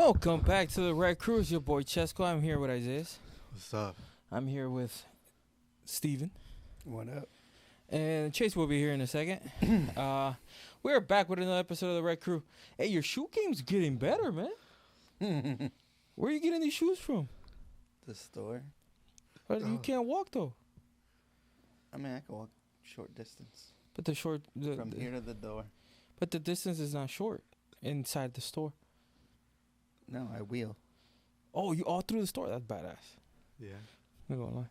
Welcome back to the Red Crew. It's your boy Chesco. I'm here with Isaiah. What's up? I'm here with Steven. What up? And Chase will be here in a second. We're back with another episode of the Red Crew. Hey, your shoe game's getting better, man. Where are you getting these shoes from? The store. You can't walk, though. I mean, I can walk short distance But the short... from here to the door. But the distance is not short inside the store. No, I wheel. Oh, you all through the store? That's badass. Yeah. I'm not gonna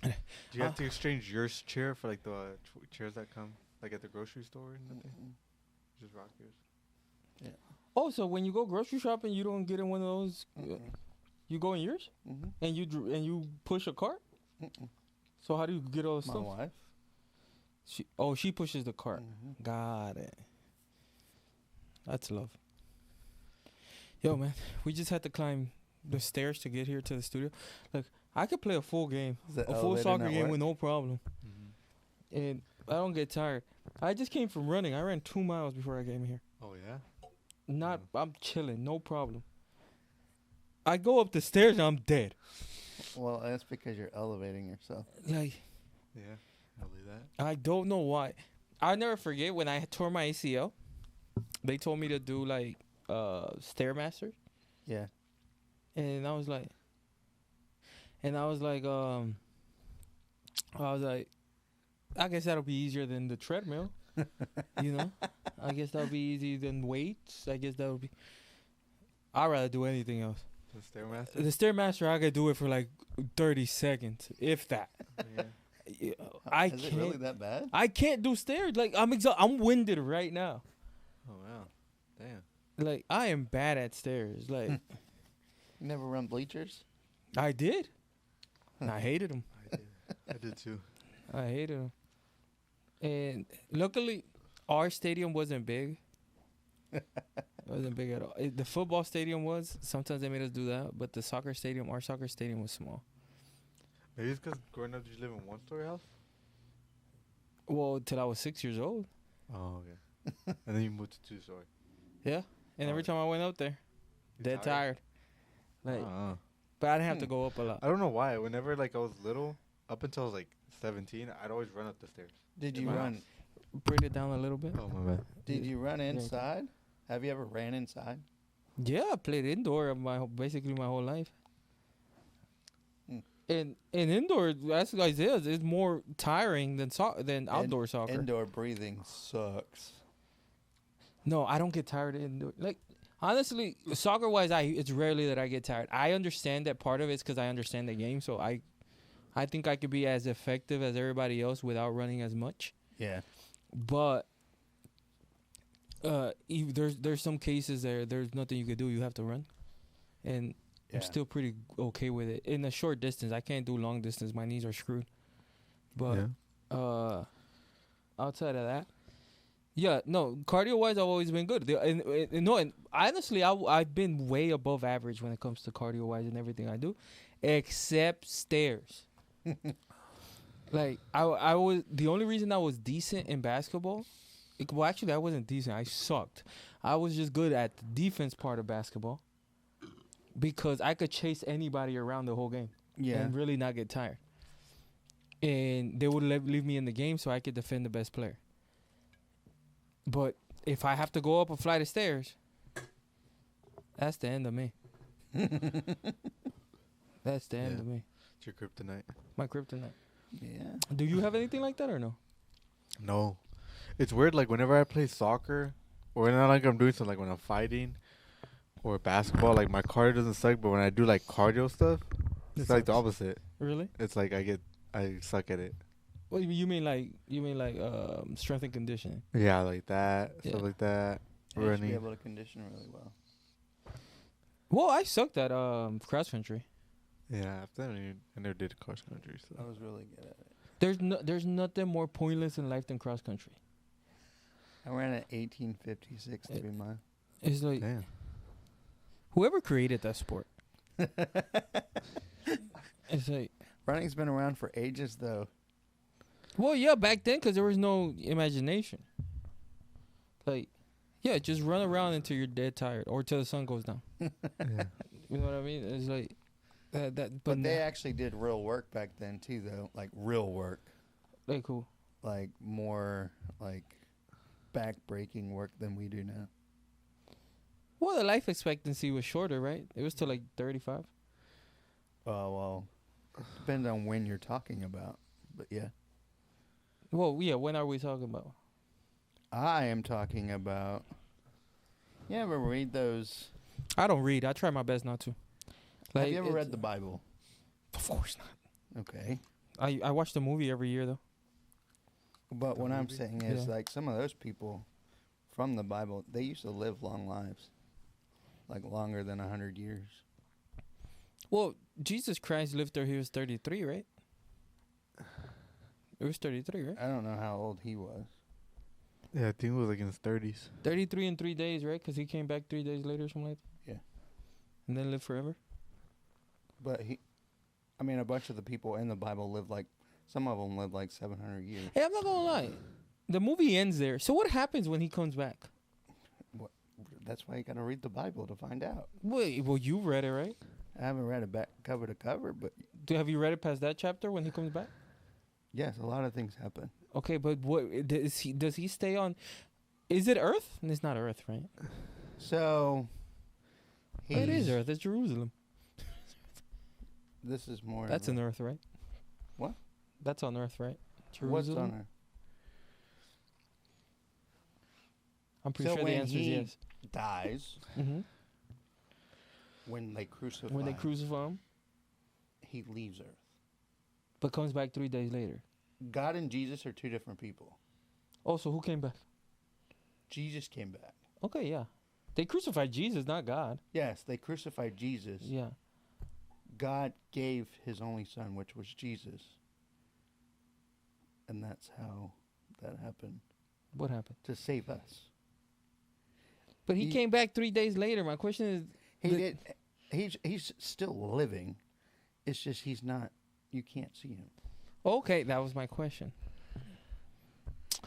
lie. Do you have to exchange your chair for like the chairs that come like at the grocery store and nothing? Just rock yours. Oh, so when you go grocery shopping, you don't get in one of those... You go in yours? Mm-hmm. And you push a cart? So how do you get all the My stuff? wife. She pushes the cart. Mm-hmm. Got it. That's love. Yo, man, we just had to climb the stairs to get here to the studio. Look, I could play a full game, a full soccer game with no problem. Mm-hmm. And I don't get tired. I just came from running. I ran 2 miles before I came here. Oh yeah. I'm chilling, no problem. I go up the stairs and I'm dead. Well, that's because you're elevating yourself. Like, Yeah. I'll leave that. I don't know why. I'll never forget when I tore my ACL. They told me to do like Stairmasters. Yeah. And I was like, I guess that'll be easier than the treadmill. You know? I guess that'll be easier than weights. I guess that would be. I'd rather do anything else. The Stairmaster? The Stairmaster, I could do it for like 30 seconds, if that. Yeah. I Is can't. it really that bad? I can't do stairs. Like, I'm winded right now. Oh wow. Damn. Like, I am bad at stairs. Like, You never run bleachers? I did. And I hated them. I did too. I hated them. And luckily, our stadium wasn't big. It wasn't big at all. The football stadium was. Sometimes they made us do that. But the soccer stadium, our soccer stadium was small. Maybe it's because growing up, did you live in one-story house? Well, till I was 6 years old. Oh okay. And then you moved to 2-story. Yeah. And every time I went out there, dead tired. Like, but I didn't have to go up a lot. I don't know why. Whenever like I was little, up until I was like 17, I'd always run up the stairs. Did In you my run? house. Bring it down a little bit. Oh my bad. Did you run Yeah. inside? Have you ever ran inside? Yeah, I played indoor basically my whole life. Hmm. And indoor, that's like Isaiah, it's more tiring than outdoor soccer. Indoor breathing sucks. No, I don't get tired of indoor. Like, honestly, soccer-wise, it's rarely that I get tired. I understand that part of it's because I understand the game, so I think I could be as effective as everybody else without running as much. Yeah. But there's some cases there's nothing you could do. You have to run, and Yeah. I'm still pretty okay with it. In a short distance, I can't do long distance. My knees are screwed. But outside of that, yeah, no, cardio-wise, I've always been good. And honestly, I've been way above average when it comes to cardio-wise and everything I do, except stairs. Like, I was the only reason I was decent in basketball. Well, actually, I wasn't decent. I sucked. I was just good at the defense part of basketball because I could chase anybody around the whole game and really not get tired. And they would leave me in the game so I could defend the best player. But if I have to go up a flight of stairs, that's the end of me. That's the end of me. It's your kryptonite. My kryptonite. Yeah. Do you have anything like that or no? No. It's weird, like, whenever I play soccer, or not like I'm doing something, like when I'm fighting, or basketball, like, my cardio doesn't suck, but when I do, like, cardio stuff, it's like the opposite. Really? It's like I suck at it. Well, you mean like strength and conditioning? Yeah, like that, Yeah. stuff like that, You should be running. able to condition really well. Well, I sucked at cross country. Yeah, I never did cross country, so. I was really good at it. There's nothing more pointless in life than cross country. I ran an 1856 3 mile. It's like Damn. whoever created that sport. It's like, Running's been around for ages, though. well, yeah, back then because there was no imagination. Like, Yeah, just run around until you're dead tired or till the sun goes down. Yeah. You know what I mean? It's like that. But they actually did real work back then too, though. Like real work, like cool. like more like back-breaking work than we do now. Well, the life expectancy was shorter, right? It was till like 35. Oh well, depends on when you're talking about. But yeah, Well, yeah. When are we talking about? I am talking about. You ever read those? I don't read. I try my best not to. Have you ever it's- read the Bible? Of course not. Okay. I watch the movie every year though. But The what I'm movie? saying is, Yeah. like, some of those people from the Bible, they used to live long lives, like longer than 100 years. Well, Jesus Christ lived till he was 33, right? It was 33, right? I don't know how old he was. Yeah, I think it was like in his 30s. 33 in 3 days, right? Because he came back 3 days later, or something like that. Yeah. And then lived forever. But I mean, a bunch of the people in the Bible lived like, some of them lived like 700 years. Hey, I'm not gonna lie. The movie ends there. So what happens when he comes back? That's why you got to read the Bible to find out. Wait, well, you read it, right? I haven't read it back cover to cover, but Have you read it past that chapter when he comes back? yes, a lot of things happen. Okay, but what does he stay on? Is it Earth? It's not Earth, right? So, It is he's- Earth. It's Jerusalem. This is more. That's of on a- Earth, right? What? That's on Earth, right? What's Jerusalem. on her? I'm pretty So sure the when answer is he- yes. Dies Mm-hmm. when they crucify. When they crucify him, he leaves Earth. but comes back 3 days later. God and Jesus are two different people. Oh, so who came back? Jesus came back. Okay, yeah. They crucified Jesus, not God. Yes, they crucified Jesus. Yeah. God gave his only son, which was Jesus. And that's how that happened, What happened? to save us. But he He- came back 3 days later. My question is, He The- did. He's still living. It's just he's not. You can't see him. okay, that was my question.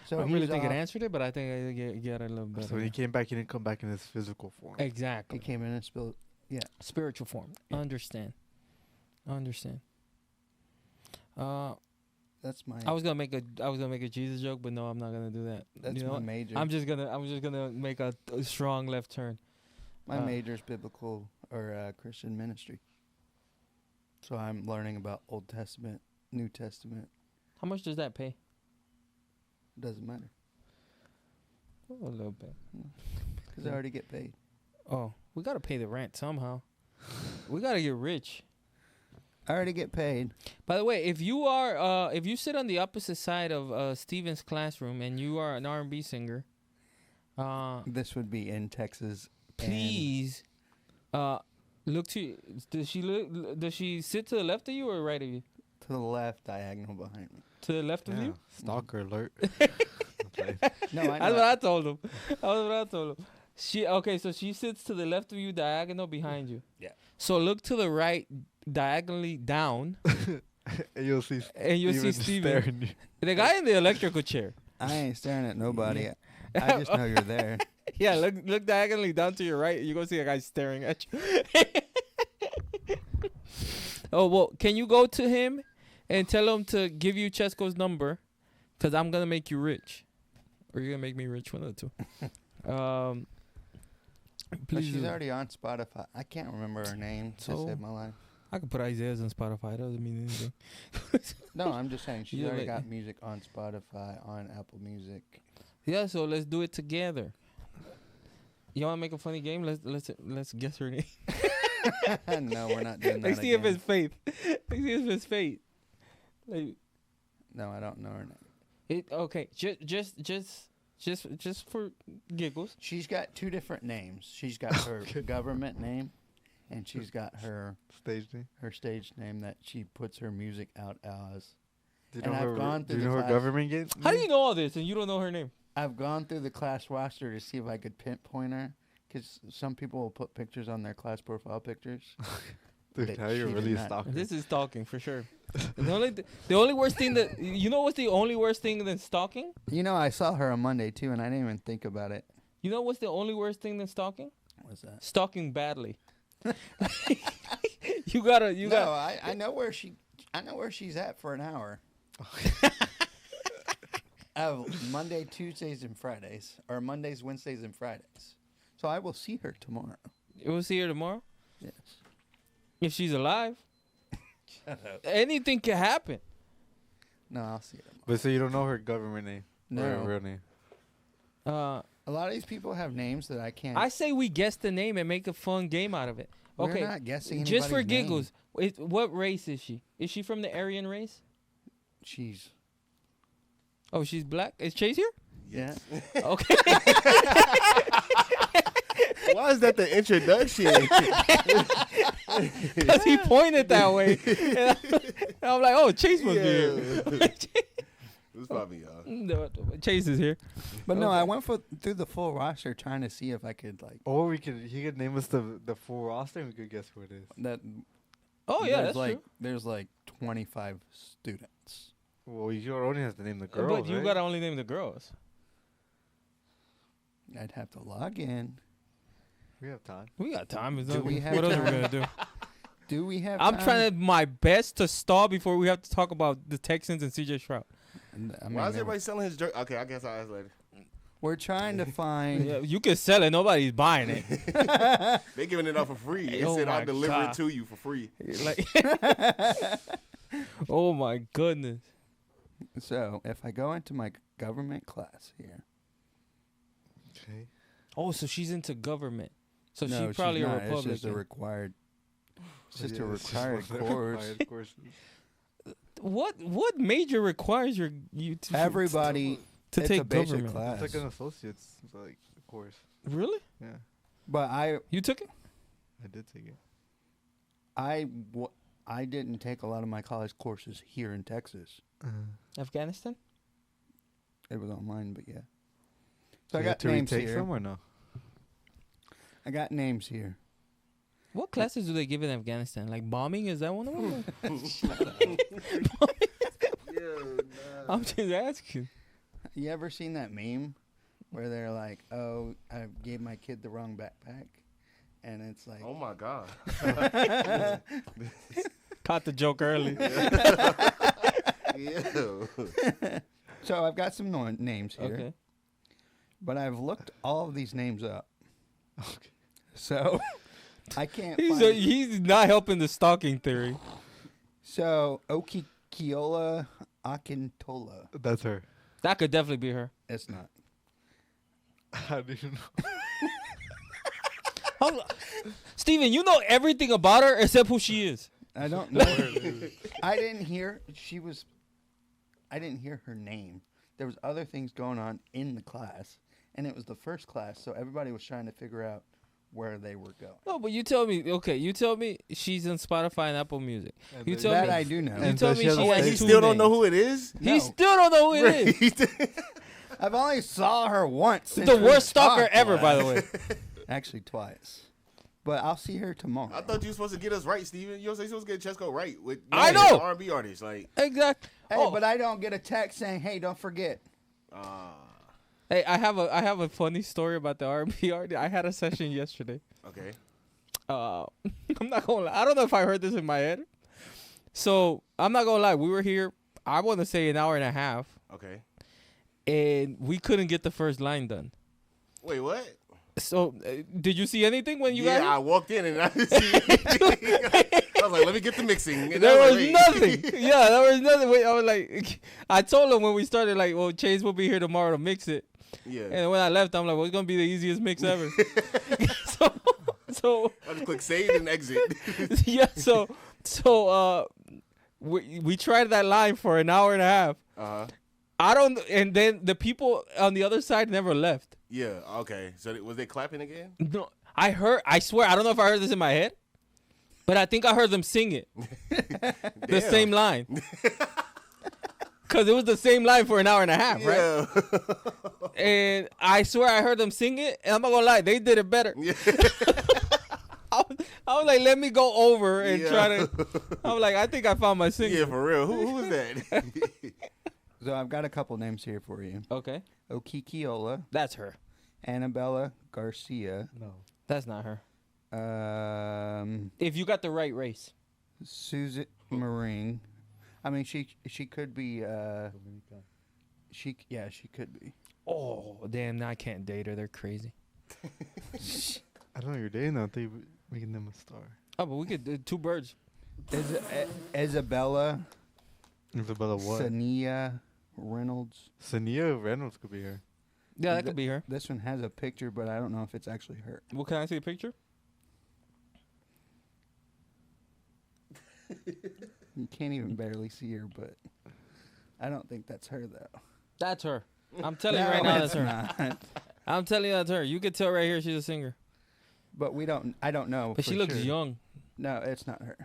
So I don't really he's think it off- answered it, but I think I get it a little better. So when he came back, he didn't come back in his physical form. Exactly. He came in and spilled. Spiritual form. Yeah. Understand. That's my. I was gonna make a Jesus joke, but no, I'm not gonna do that. That's You know my what? major. I'm just gonna make a strong left turn. My uh, major's biblical or Christian ministry. So I'm learning about Old Testament, New Testament. How much does that pay? Doesn't matter Oh, a little bit. because I already get paid. Oh, we gotta pay the rent somehow. We gotta get rich. I already get paid. By the way, if you sit on the opposite side of Steven's classroom and you are an R&B singer, This would be in Texas. and please, look to. Does she sit to the left of you or right of you? to the left, diagonal behind me. To the left of Yeah. you. Stalker alert. Okay. No, I That's know. what I told him. So she sits to the left of you, diagonal behind you. Yeah. So look to the right, diagonally down, And you'll see and you'll see Steven. staring you. The guy in the electrical chair. I ain't staring at nobody. I just know you're there. Yeah, look diagonally down to your right. You're gonna see a guy staring at you. Oh well, can you go to him and tell him to give you Chesco's number? Cause I'm gonna make you rich, or you're gonna make me rich. One of the two. But Please. she's do. already on Spotify. I can't remember her name to So- save my life. I could put Isaiah's on Spotify. It doesn't mean anything. No, I'm just saying she's Yeah, already like- got music on Spotify, on Apple Music. Yeah, so let's do it together. You wanna make a funny game? Let's guess her name. No, we're not doing that Let's see if again. it's faith. Let's see if it's faith. Like, No, I don't know her name. okay, just for giggles. She's got two different names. She's got her government name, and she's got her Stage name. stage name that she puts her music out as. Do you And know I've her, gone do through you the know her class. government game? How do you know all this and you don't know her name? I've gone through the class roster to see if I could pinpoint her, because some people will put pictures on their class profile pictures. Dude, that how you're she really did a not- stalker. This is stalking for sure. The only worst thing that you know what's the only worst thing than stalking? You know, I saw her on Monday too, and I didn't even think about it. You know what's the only worst thing than stalking? What's that? Stalking badly. you gotta. No, I know where she's at for an hour. I have Monday, Tuesdays, and Fridays, or Mondays, Wednesdays, and Fridays. So I will see her tomorrow. You will see her tomorrow Yes. if she's alive. Shut up. Anything can happen. No, I'll see her tomorrow. But so you don't know her government name? Or her No. real name? Uh, A lot of these people have names that I can't. I say we guess the name and make a fun game out of it. Okay, We're not guessing just for anybody's name. giggles, what race is she? Is she from the Aryan race? She's. Oh, she's black. Is Chase here? Yeah. Okay. Why is that the introduction? Because he pointed that way. And I'm like, oh, Chase must be here. It's probably y'all. No, Chase is here. But no, Okay. I went through the full roster trying to see if I could like Or he could name us the full roster and we could guess who it is. that. Oh, yeah, there's that's like true. there's like 25 students. Well, you only have to name the girls, But you right? got to only name the girls. I'd have to log in. We have time. We got time. Do we have what else are we time? going to do? Do we have? I'm time? trying my best to stall before we have to talk about the Texans and CJ Stroud. I mean, Why is everybody selling his jersey? Okay, I guess I'll ask later. we're trying to find. Yeah, you can sell it. Nobody's buying it. They giving it out for free. It Oh said my I'll deliver God. it to you for free. Like, oh, my goodness. So if I go into my government class here, Okay. Oh, so she's into government. So no, she's probably not. a It's Republican. just a required. It's just a Yeah, it's required one of the course. required courses. What major requires you to Everybody to it's take a basic government? class. It's like an associate's course. Really? Yeah, But You took it? I did take it. I didn't take a lot of my college courses here in Texas. Afghanistan? It was online, but yeah. So So I you got had to names retake here. some or no? I got names here. What classes do they give in Afghanistan? Like bombing? Is that one of them? I'm just asking. You ever seen that meme where they're like, "Oh, I gave my kid the wrong backpack," and it's like, Oh my God. Caught the joke early. Ew. So I've got some names here, Okay. but I've looked all of these names up. Okay. So I can't. He's not helping the stalking theory. So Okikiola Akintola. That's her. That could definitely be her. It's not. How do you know? Steven, you know everything about her except who she is. I don't know her. I didn't hear her name. There was other things going on in the class, and it was the first class, so everybody was trying to figure out where they were going. No, but you tell me. Okay, you tell me she's on Spotify and Apple Music. You tell That me. I do know. You And tell does me she have she a has He face? two still don't know names. who it is? No. He still don't know who it is. I've only saw her once. since The we worst stalker talked ever, by the last. way. Actually, twice. But I'll see her tomorrow. I thought you were supposed to get us right, Steven. You know, you're supposed to get Chesco right with I know. R&B artists. Like, Exactly. Hey, but I don't get a text saying, "Hey, don't forget." Hey, I have a funny story about the R&B artist. I had a session yesterday. okay. I'm not gonna lie. I don't know if I heard this in my head. So I'm not gonna lie. We were here. I want to say an hour and a half, Okay. and we couldn't get the first line done. Wait, what? So did you see anything when you Yeah, I got walked in and I didn't see anything. I was like, let me get the mixing. And here? There I was like, wait. nothing. Yeah, there was nothing. Wait, I was like, I told him when we started, like, well, Chase will be here tomorrow to mix it. Yeah. And when I left, I'm like, well, it's gonna be the easiest mix ever. so I just click save and exit. yeah, so we tried that line for an hour and a half. Uh-huh. I don't, and then the people on the other side never left. Yeah, okay. So was they clapping again? No, I swear, I don't know if I heard this in my head, but I think I heard them sing it, the Damn. same line. Cause it was the same line for an hour and a half, right? Yeah. And I swear I heard them sing it, and I'm not gonna lie, they did it better. Yeah. I was like, let me go over and Yeah. try to. I was like, I think I found my singer. Yeah, for real. Who was that? So I've got a couple names here for you. Okay, Okikiola, that's her. Annabella Garcia. No. That's not her. Um, If you got the right race. Susan Maring. I mean, she could be. She could be. Oh, damn, now I can't date her. They're crazy. I don't know you're dating them. I think you're making them a star. Oh, but we could do two birds. Isabella Isabella what? Sania Reynolds. Sania Reynolds could be her. Yeah, that could be her. This one has a picture, but I don't know if it's actually her. Well, can I see a picture? You can't even barely see her, but I don't think that's her though. That's her. I'm telling you right now, that's it's her. not. I'm telling you that's her. You could tell right here she's a singer. But I don't know. But for she looks sure. young. No, it's not her.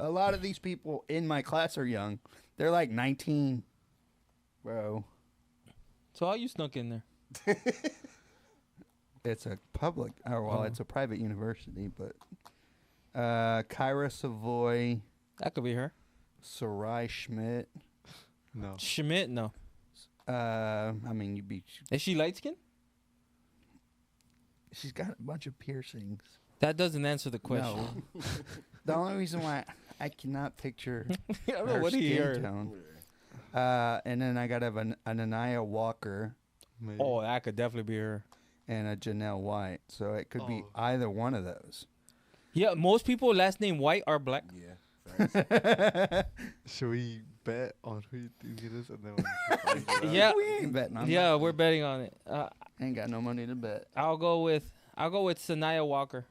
A lot of these people in my class are young. They're like 19. Bro, So how you snuck in there? it's a public, it's a private university, but Kyra Savoy, That could be her. Sarai Schmidt. No. Schmidt, no. I mean, you'd be. Is she light skinned? She's got a bunch of piercings. That doesn't answer the question. No. The only reason why I cannot picture I don't know her what he skin heard. tone. And then I got to have an Anaya Walker Maybe. Oh, that could definitely be her. and a Janelle White. So it could be either one of those. Yeah, most people last name White are black. Yeah. Should we bet on who you think it is? And then when we find it out? Yeah, We ain't betting on yeah, that. we're betting on it. Ain't got no money to bet. I'll go with Sanaya Walker.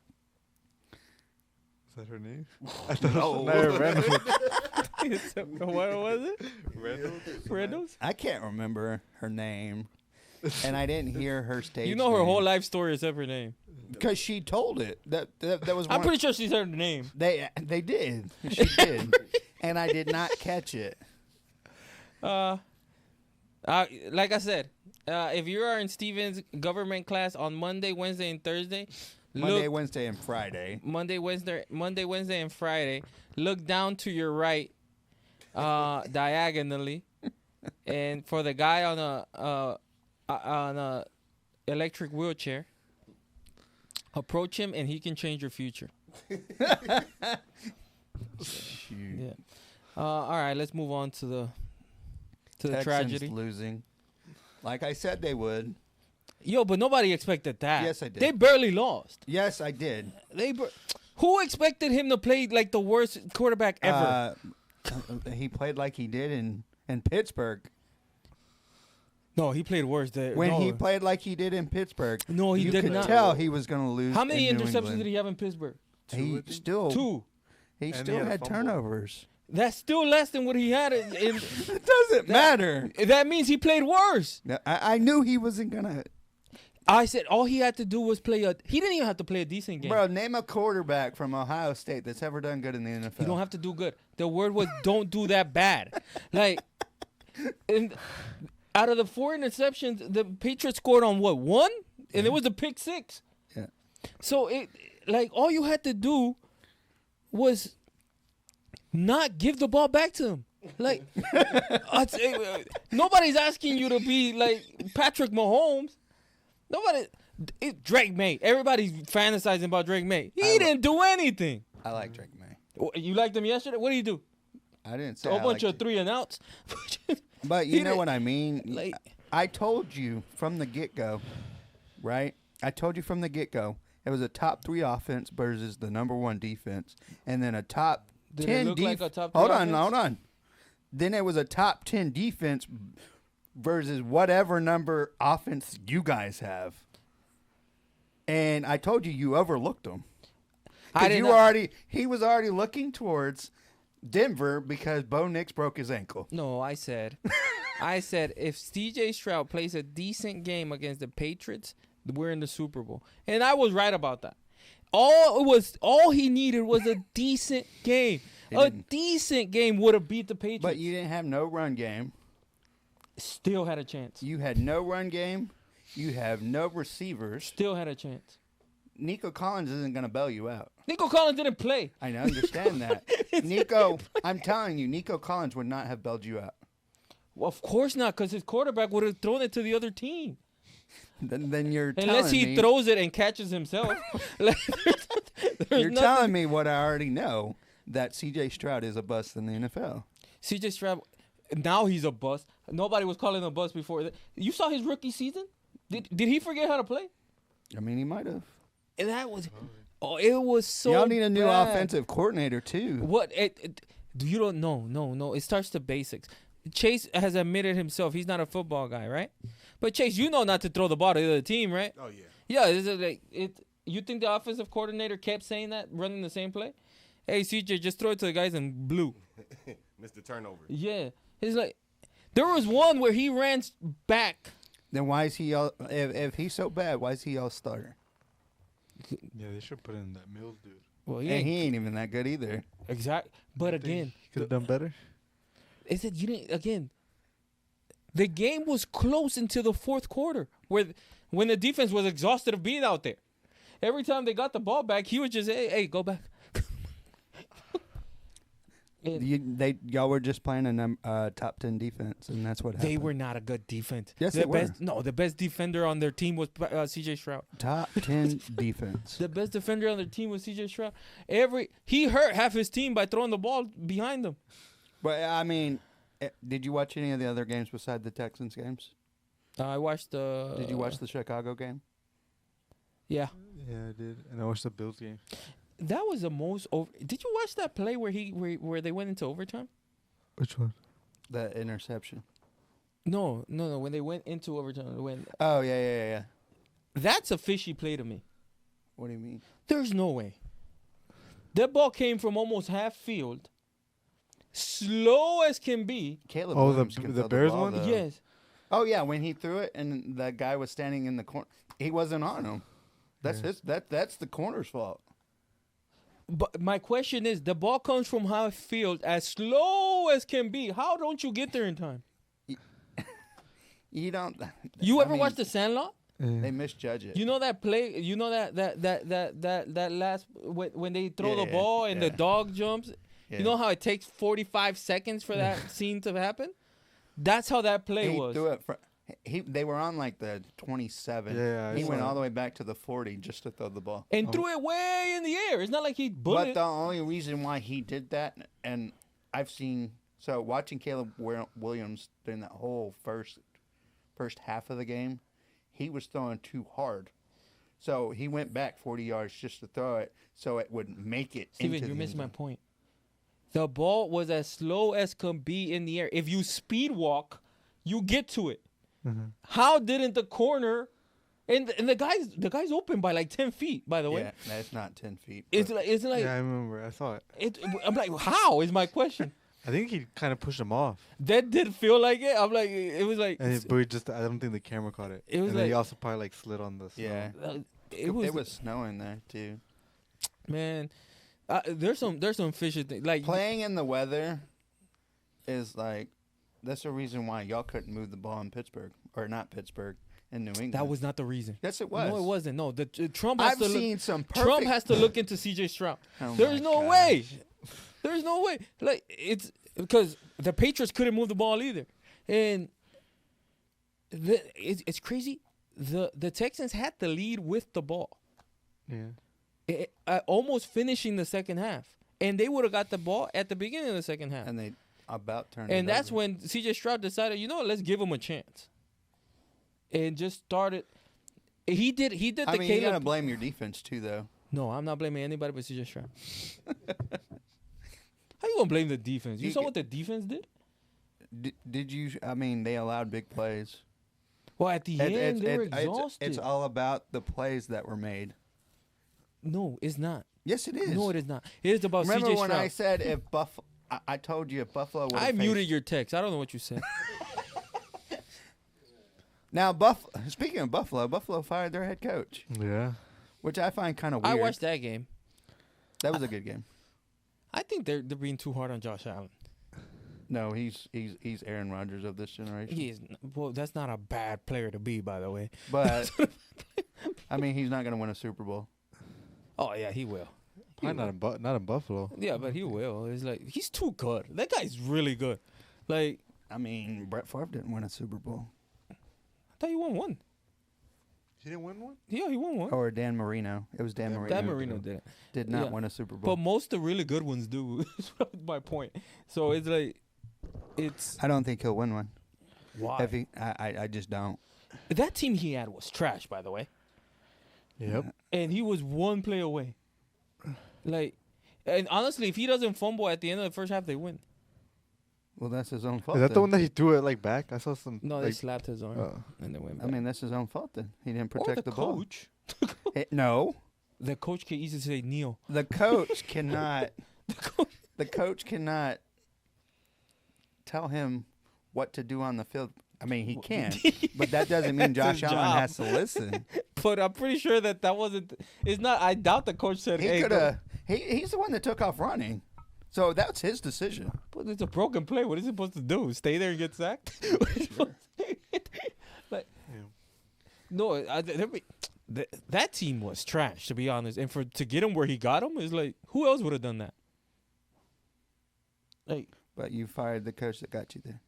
Is that her name? I thought it was Shania Reynolds. What was it? Reynolds? Reynolds? I can't remember her name. And I didn't hear her stage You know her whole life story except her name. because she told it. That was. I'm one- pretty sure she's heard the name. They did. She did, and I did not catch it. Like I said, if you are in Steven's government class on Monday, Wednesday, and Thursday, Monday, Wednesday, and Friday. Monday, Wednesday, and Friday, look down to your right, diagonally, and for the guy on a electric wheelchair, approach him and he can change your future. Shoot. Yeah. All right, let's move on to the Texans tragedy. losing, like I said they would. Yo, but nobody expected that. Yes, I did. They barely lost. Yes, I did. Who expected him to play like the worst quarterback ever? He played like he did in Pittsburgh. No, he played worse. He played like he did in Pittsburgh, No, he you did could not. tell he was going to lose. How many in New interceptions England. did he have in Pittsburgh? He still 2. He And still he had a had fumble. turnovers. That's still less than what he had. It doesn't matter. That means he played worse. I knew he wasn't gonna. I said all he had to do was play a. He didn't even have to play a decent game. Bro, name a quarterback from Ohio State that's ever done good in the NFL. You don't have to do good. The word was don't do that bad. Like, and out of the 4 interceptions, the Patriots scored on what, 1? And it was a pick 6. Yeah. So all you had to do was not give the ball back to him. Like, nobody's asking you to be like Patrick Mahomes. Drake May. Everybody's fantasizing about Drake May. He didn't do anything. I like Drake May. You liked him yesterday? What did he do? I didn't say A I bunch liked of 3 and outs. But He you know didn't- what I mean? like- I told you from the get-go, right? I told you from the get-go, it was a top 3 offense versus the number 1 defense, and then a top Did 10 it look like a top 3 Hold offense? on. Then it was a top 10 defense versus whatever number offense you guys have. And I told you overlooked them. I did not- He was already looking towards Denver because Bo Nix broke his ankle. No, I said if CJ Stroud plays a decent game against the Patriots, we're in the Super Bowl. And I was right about that. All he needed was a decent game. A decent game would have beat the Patriots. But you didn't have no run game. Still had a chance. You had no run game. You have no receivers. Still had a chance. Nico Collins isn't going to bail you out. Nico Collins didn't play. I understand that. Nico, I'm telling you, Nico Collins would not have bailed you out. Well, of course not, because his quarterback would have thrown it to the other team. Then you're Unless telling he me, throws it and catches himself. Like, there's you're nothing. telling me what I already know, that C.J. Stroud is a bust in the NFL. CJ Stroud, now he's a bust. Nobody was calling him a bust before that. You saw his rookie season? Did he forget how to play? I mean, he might have. And that was, it was so Y'all need a new bad. offensive coordinator too. What? You don't know. No. It starts the basics. Chase has admitted himself he's not a football guy, right? But Chase, you know not to throw the ball to the other team, right? Oh yeah. Yeah, is it like it? You think the offensive coordinator kept saying that, running the same play? Hey, CJ, just throw it to the guys in blue. Mr. Turnover. Yeah, he's like, there was one where he ran back. Then why is he all? If he's so bad, why is he all starter? Yeah, they should put in that Mills dude. Well, And he ain't even that good either. exact. But again, He could have done better. is that you didn't again? The game was close into the fourth quarter, when the defense was exhausted of being out there. Every time they got the ball back, he was just, hey, go back. And Y'all were just playing a top 10 defense, and that's what happened. they were not a good defense. Yes, the they were. best, No, the best defender on their team was C.J. Stroud. top 10 defense. The best defender on their team was C.J. Stroud. He hurt half his team by throwing the ball behind them. But I mean, did you watch any of the other games beside the Texans games? I watched the. Did you watch the Chicago game? Yeah, Yeah, I did. And I watched the Bills game. that was the most. Did you watch that play where they went into overtime? Which one? The interception. No. When they went into overtime, Oh yeah. that's a fishy play to me. What do you mean? There's no way. That ball came from almost half field, slow as can be. Caleb. Oh, Williams the can Bears throw the ball, one? though. Yes. Oh yeah, when he threw it and the guy was standing in the corner, he wasn't on him. That's That's the corner's fault. But my question is, the ball comes from half field as slow as can be. How don't you get there in time? You don't. You I ever mean, watch The Sandlot? They misjudge it. You know that play. You know that last when they throw the Yeah, ball and the yeah. dog jumps. Yeah. You know how it takes 45 seconds for that scene to happen. That's how that play he was. threw it. They were on like the 27. Yeah, I he saw went that. all the way back to the 40 just to throw the ball. And threw it way in the air. It's not like he bullied. But the only reason why he did that, and I've seen watching Caleb Williams during that whole first half of the game, he was throwing too hard. So he went back 40 yards just to throw it, so it would make it. Steven, into you're the missing my end zone. point. The ball was as slow as can be in the air. If you speed walk, you get to it. Mm-hmm. How didn't the corner and the guy's open by like 10 feet, by the way. Yeah, that's not 10 feet. It's but- like Yeah, I remember. I saw it. I'm like, how is my question? I think he kind of pushed him off. That did feel like it. I'm like, it was like, But he just, I don't think the camera caught it. It was and then he like- also probably like slid on the snow. yeah. it was snowing there too. man. There's some fishy things like Playing in the weather is like that's the reason why y'all couldn't move the ball in Pittsburgh or not Pittsburgh in New England. that was not the reason. yes, it was. No, it wasn't. No, Trump has I've to seen look. some perfect. Trump has to look into C.J. Stroud. Oh There's my no gosh. way. There's no way. Like it's because the Patriots couldn't move the ball either, and it's crazy. The Texans had the lead with the ball, Yeah. almost finishing the second half, and they would have got the ball at the beginning of the second half. And they about turned. And it that's over. when C.J. Stroud decided, you know what, let's give him a chance, and just started. He did I the mean, you gotta Caleb. blame your defense too, though. No, I'm not blaming anybody but C.J. Stroud. How you gonna blame the defense? You You saw get- what the defense did? Did you? I mean, they allowed big plays. Well, at the end, they were it's exhausted. all about the plays that were made. No, it's not. Yes, it is. No, it is not. It is about Remember C.J. when Stroud. I said if Buffalo? I told you if Buffalo would. I muted your text. I don't know what you said. Now, speaking of Buffalo fired their head coach, Yeah. which I find kind of I weird. watched that game. That was a good game. I think they're being too hard on Josh Allen. No, he's Aaron Rodgers of this generation. He is. Well, that's not a bad player to be, by the way. But I mean, he's not going to win a Super Bowl. Oh yeah, he will. Probably not in Buffalo. Yeah, but he will. It's like he's too good. That guy's really good. Like I mean, Brett Favre didn't win a Super Bowl. I thought you won one. He didn't win one? Yeah, he won one. Or Dan Marino. It was Dan Marino. Dan Marino did it. Did not Yeah. win a Super Bowl. But most of the really good ones do. That's my point. So it's like, it's I don't think he'll win one. why If he, I just don't. that team he had was trash, by the way, Yep. and he was one play away. Like, and honestly, if he doesn't fumble at the end of the first half, they win. Well, that's his own fault. Is that the then. one that he threw it like back? I saw some. No, they like, slapped his arm and they went I back. mean, that's his own fault then. He didn't Or protect the the ball. coach. No, The coach can easily say kneel. the coach cannot. The coach. The coach cannot tell him what to do on the field. I mean, he can, but that doesn't mean That's Josh his Allen job. has to listen. But I'm pretty sure that wasn't. It's not. I doubt the coach said, He "Hey, could go." have. He's the one that took off running, so that's his decision. But it's a broken play. What is he supposed to do? Stay there and get sacked? What is he supposed to do? Like, no, that team was trash, to be honest. And to get him where he got him is like, who else would have done that? Like, But you fired the coach that got you there.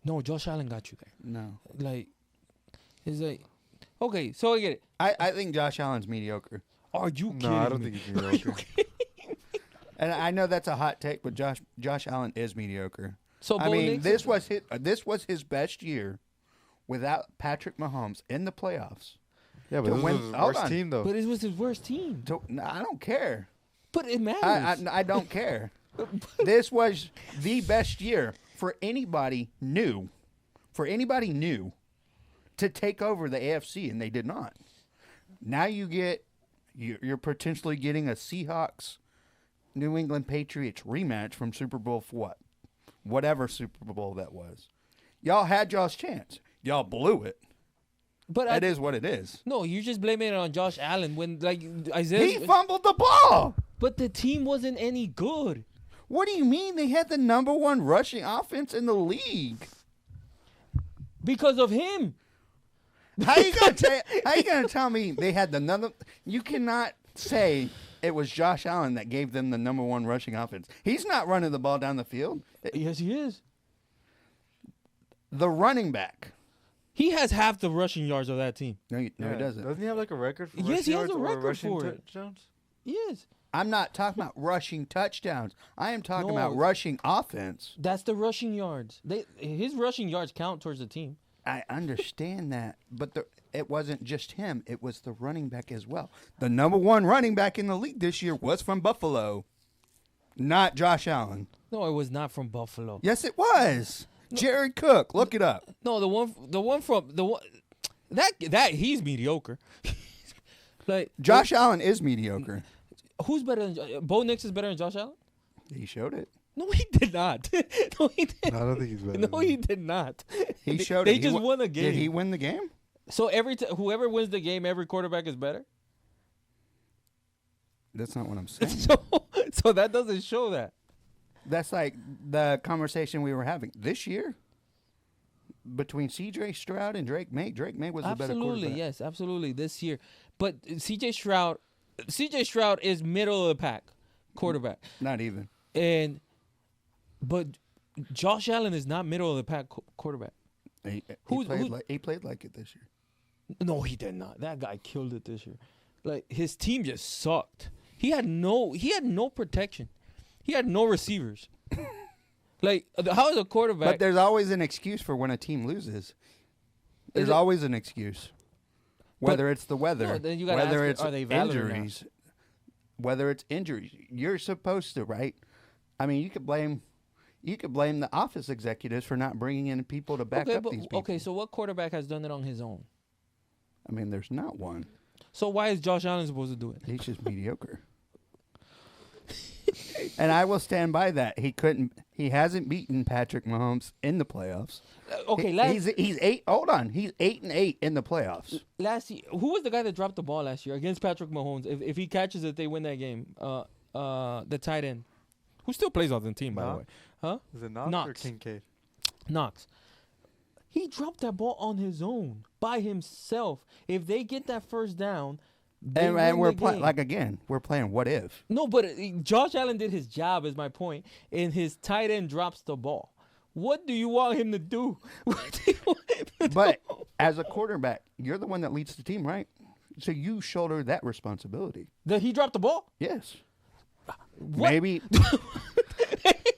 no, Josh Allen got you there. No, Like, it's like, okay, so I get it. I think Josh Allen's mediocre, Are you kidding No, I don't me? think he's mediocre. and I know that's a hot take, but Josh Allen is mediocre. So I Bo mean, Nix- this was his best year without Patrick Mahomes in the playoffs. Yeah, but To this win- was his hold worst on. team though. but it was his worst team. No, I don't care. But it matters. I don't care. This was the best year for anybody new. For anybody new to take over the AFC, and they did not. Now you're potentially getting a Seahawks New England Patriots rematch from Super Bowl for what? Whatever Super Bowl that was. Y'all had y'all's chance. Y'all blew it. But That is what it is. no, you're just blaming it on Josh Allen when like Isaiah. He fumbled the ball. But the team wasn't any good. What do you mean? They had the number one rushing offense in the league. Because of him. How you gonna tell me they had the number? You cannot say it was Josh Allen that gave them the number one rushing offense. He's not running the ball down the field. Yes, he is. The running back. He has half the rushing yards of that team. No, he doesn't. Doesn't he have like a record for Yes, rushing he has yards a or record rushing for it. touchdowns? Yes. I'm not talking about rushing touchdowns. I am talking No. about rushing offense. That's the rushing yards. His rushing yards count towards the team. I understand that, but it wasn't just him. It was the running back as well. The number one running back in the league this year was from Buffalo, not Josh Allen. No, it was not from Buffalo. Yes, it was. Jared Cook. Look it up. No, the one from that he's mediocre. Like Josh Allen is mediocre. who's better than Bo Nix is better than Josh Allen? He showed it. No, he did not. No, he did. No, I don't think he's better. No, than he him. did not. He showed They it. He just wa- won a game. Did he win the game? So whoever wins the game, every quarterback is better. That's not what I'm saying. So that doesn't show that. That's like the conversation we were having this year between C.J. Stroud and Drake May. Drake May was the better Absolutely, quarterback. yes, absolutely this year. But C.J. Stroud is middle of the pack quarterback, Not even. but Josh Allen is not middle of the pack quarterback. He Who's- played who- like it this year. No, he did not. That guy killed it this year. Like his team just sucked. He had no protection. He had no receivers. Like how is a quarterback? But there's always an excuse for when a team loses. There's it- always an excuse. Whether it's the weather, No, then you gotta whether ask, it's are they valid or not? injuries, whether it's injuries, you're supposed to, right? I mean, you could blame the office executives for not bringing in people to back up these people. okay, so what quarterback has done it on his own? I mean, there's not one. So why is Josh Allen supposed to do it? He's just mediocre. And I will stand by that. He hasn't beaten Patrick Mahomes in the playoffs. Okay, He's 8. Hold on. He's 8-8 in the playoffs. last year, who was the guy that dropped the ball last year against Patrick Mahomes? If he catches it, they win that game. The tight end, who still plays on the team, by the way, huh? Is it Knox or Knox. Kincaid? Knox. He dropped that ball on his own by himself. If they get that first down, they And win we're the playing game. we're playing what if. No, but Josh Allen did his job, is my point, and his tight end drops the ball. What do you want him to do? What do you want him But as a quarterback, you're the one that leads the team, right? So you shoulder that responsibility. That he dropped the ball? Yes. What? Maybe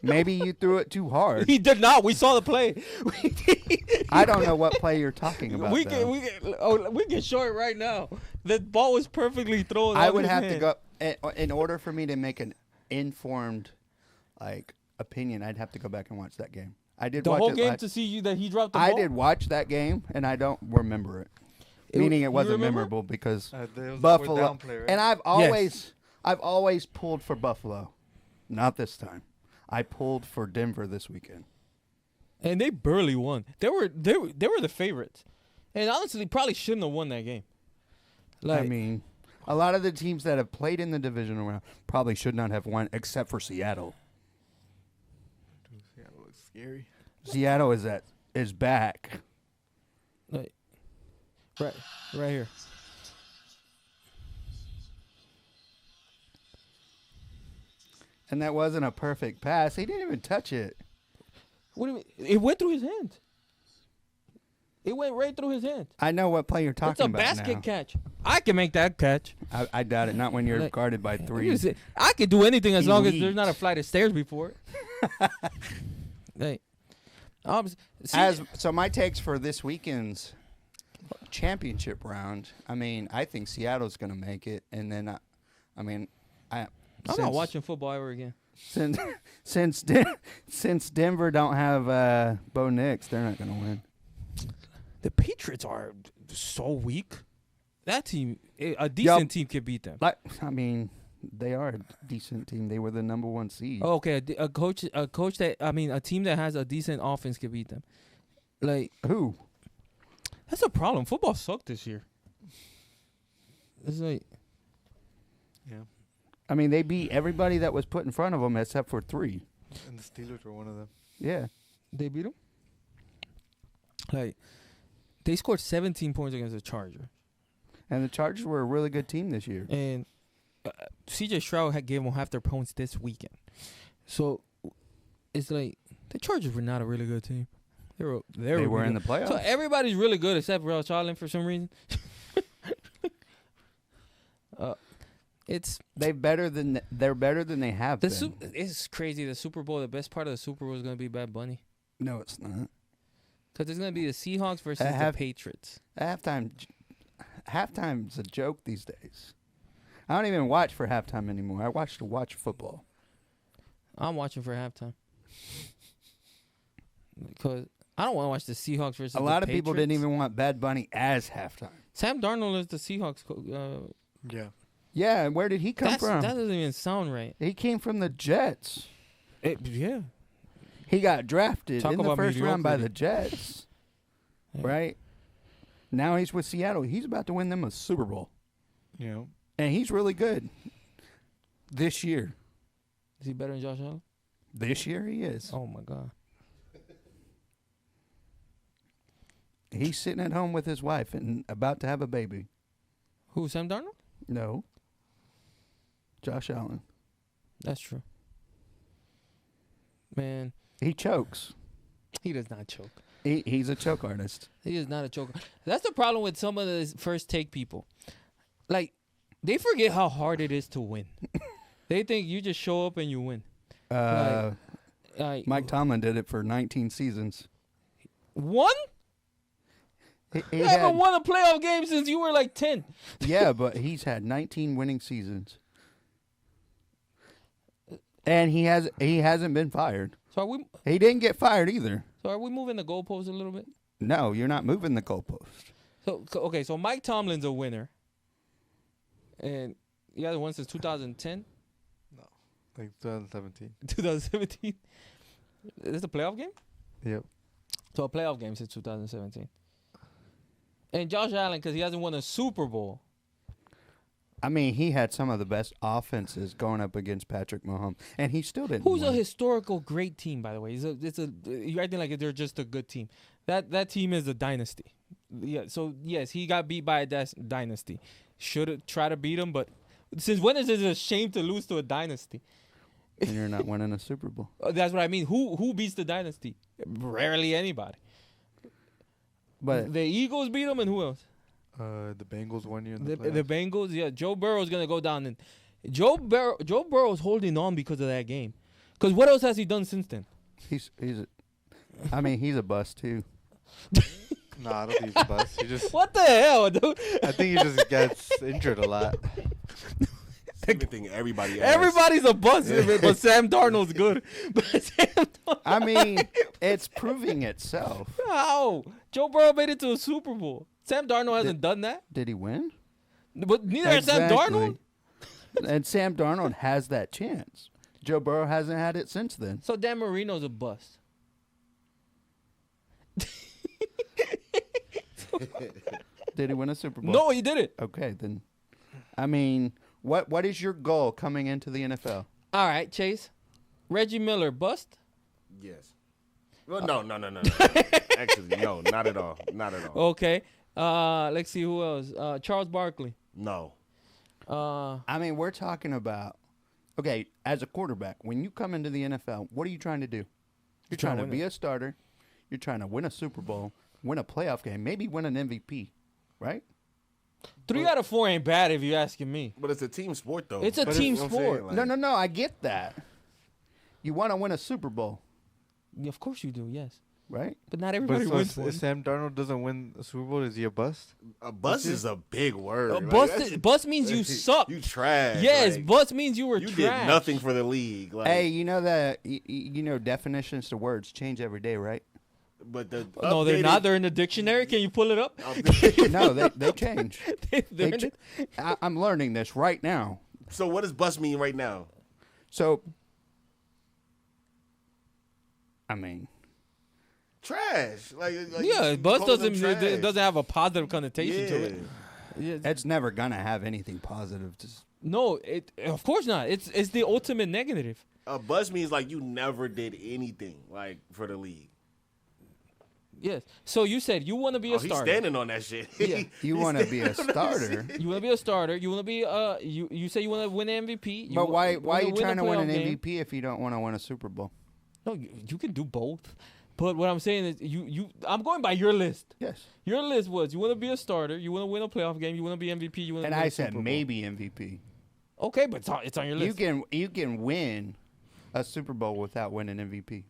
maybe you threw it too hard. He did not. We saw the play. I don't know what play you're talking about. we though. we can show it right now. The ball was perfectly thrown. I out would his have to hand. go in order for me to make an informed opinion. I'd have to go back and watch that game. I did the watch whole it game to see you that he dropped the ball. I did watch that game, and I don't remember it. Meaning you it wasn't remember? memorable because It was the fourth Buffalo. down play, right? And I've always pulled for Buffalo. Not this time. I pulled for Denver this weekend. And they barely won. They were the favorites, and honestly, probably shouldn't have won that game. I mean, a lot of the teams that have played in the divisional round probably should not have won, except for Seattle. Yeah, it looks scary. Seattle is back. like, right here. And that wasn't a perfect pass. He didn't even touch it. What do you mean? It went through his hand. It went right through his hand. I know what play you're It's talking a about basket now. catch. I can make that catch. I doubt it. Not when you're Like- guarded by three. I can do anything as long as there's Elite. not a flight of stairs before it. Hey, So my takes for this weekend's championship round. I mean, I think Seattle's going to make it, and then I'm not since- watching football ever again. Since Denver don't have Bo Nix, they're not going to win. The Patriots are so weak. That team, a decent team, could beat them. I mean, they are a decent team. They were the number 1 seed. Oh, okay, a team that has a decent offense could beat them. Like, Who? that's a problem. Football sucked this year. It's like, Yeah. I mean, they beat everybody that was put in front of them except for 3. And the Steelers were one of them. Yeah. they beat them. Like, they scored 17 points against the Chargers. And the Chargers were a really good team this year. And C.J. Stroud gave them half their points this weekend. So it's like the Chargers were not a really good team. They were in the playoffs. So everybody's really good except Ross Allen for some reason. They're better than they have been. It's crazy. The Super Bowl. The best part of the Super Bowl is gonna be Bad Bunny No, it's not. because it's gonna be the Seahawks versus I the have- Patriots. Halftime's a joke these days. I don't even watch for halftime anymore. I watch to watch football. I'm watching for halftime because I don't want to watch the Seahawks versus A lot of people didn't Patriots. even want Bad Bunny as halftime. Sam Darnold is the Seahawks. Yeah. Yeah, and where did he come from? That doesn't even sound right. He came from the Jets. Yeah. He got drafted Talk in the about first round by mediocrity. the Jets. Yeah. Right? Now he's with Seattle. He's about to win them a Super Bowl. Yeah. And he's really good this year. Is he better than Josh Allen? This year he is. Oh my God. He's sitting at home with his wife and about to have a baby. Who? Sam Darnold? No. Josh Allen. That's true. Man, He chokes. he does not choke. He's a choke artist. He is not a choker. That's the problem with some of the first take people. Like, they forget how hard it is to win. They think you just show up and you win. Like, Mike Tomlin did it for 19 seasons. One? He You had- haven't won a playoff game since you were like 10. yeah, but he's had 19 winning seasons. And he hasn't been fired. So He didn't get fired either. are we moving the goalpost a little bit? No, you're not moving the goalpost. So Mike Tomlin's a winner. And he hasn't won since 2010, Like 2017. 2017. Is this a playoff game? Yep. So a playoff game since 2017. And Josh Allen, because he hasn't won a Super Bowl. I mean, he had some of the best offenses going up against Patrick Mahomes, and he still didn't Who's a win. historical great team, by the way? You're acting like they're just a good team. That team is a dynasty. Yeah. So yes, he got beat by a dynasty. Should have tried to beat him, but since when is it a shame to lose to a dynasty? And you're not winning a Super Bowl. That's what I mean. Who beats the dynasty? Rarely anybody. But the Eagles beat them, and who else? The Bengals 1 year in The the playoffs. Bengals. Yeah, Joe Burrow's gonna go down, and Joe Burrow's holding on because of that game. Because what else has he done since then? he's he's a bust too. Nah, I don't think he's a bust. He just, What the hell, dude? I think he just gets injured a lot. Same thing everybody asks. Everybody's a bust, but Sam Darnold's good. But Sam Darnold, I mean, it's proving itself. how? Joe Burrow made it to a Super Bowl. Sam Darnold hasn't done that. Did he win? But neither has Sam Darnold. And Sam Darnold has that chance. Joe Burrow hasn't had it since then. So Dan Marino's a bust. Did he win a Super Bowl? No, he didn't. Okay, then. I mean, what is your goal coming into the NFL? All right, Chase. Reggie Miller, bust? Yes. Well, no. Actually, no, not at all. Not at all. Okay. Let's see who else. Charles Barkley. No. I mean, we're talking about, okay, as a quarterback, when you come into the NFL, what are you trying to do? You're trying to be a starter. You're trying to win a Super Bowl, win a playoff game, maybe win an MVP, right? 3 out of 4 ain't bad if you're asking me. But it's a team sport, though. It's a But team what I'm saying, sport. like- No, I get that. You want to win a Super Bowl, Yeah, of course you do, yes. right? But not But everybody so wins if one. Sam Darnold doesn't win a Super Bowl, is he a bust? A bust is a big word. Like, Bust, that's- bust means you suck. You trash. Yes, like, bust means you were you trash. did nothing for the league. Like, Hey, you know that definitions to words change every day, right? but the No, they're updated- not. They're in the dictionary. Can you pull it up? No, they change. They're in it. I'm learning this right now. So what does bust mean right now? So, I mean, Trash. Like Yeah, you bust calling them doesn't trash. it doesn't have a positive connotation to it. Yeah. Yeah, it's never gonna have anything positive. no, of course not. It's the ultimate negative. A bust means like you never did anything like for the league. Yes. So you said you want to be a Oh, he's starter. standing on that shit. Yeah. You want to be a starter, You want to be a starter. You want to be you say you want to win an MVP. but why wanna are you trying to win an playoff game. MVP if you don't want to win a Super Bowl? No, you can do both. But what I'm saying is you I'm going by your list. Yes. Your list was you want to be a starter, you want to win a playoff game, you want to be MVP, you want to And win I a said Super Bowl. maybe MVP. Okay, but it's on your list. You can win a Super Bowl without winning MVP.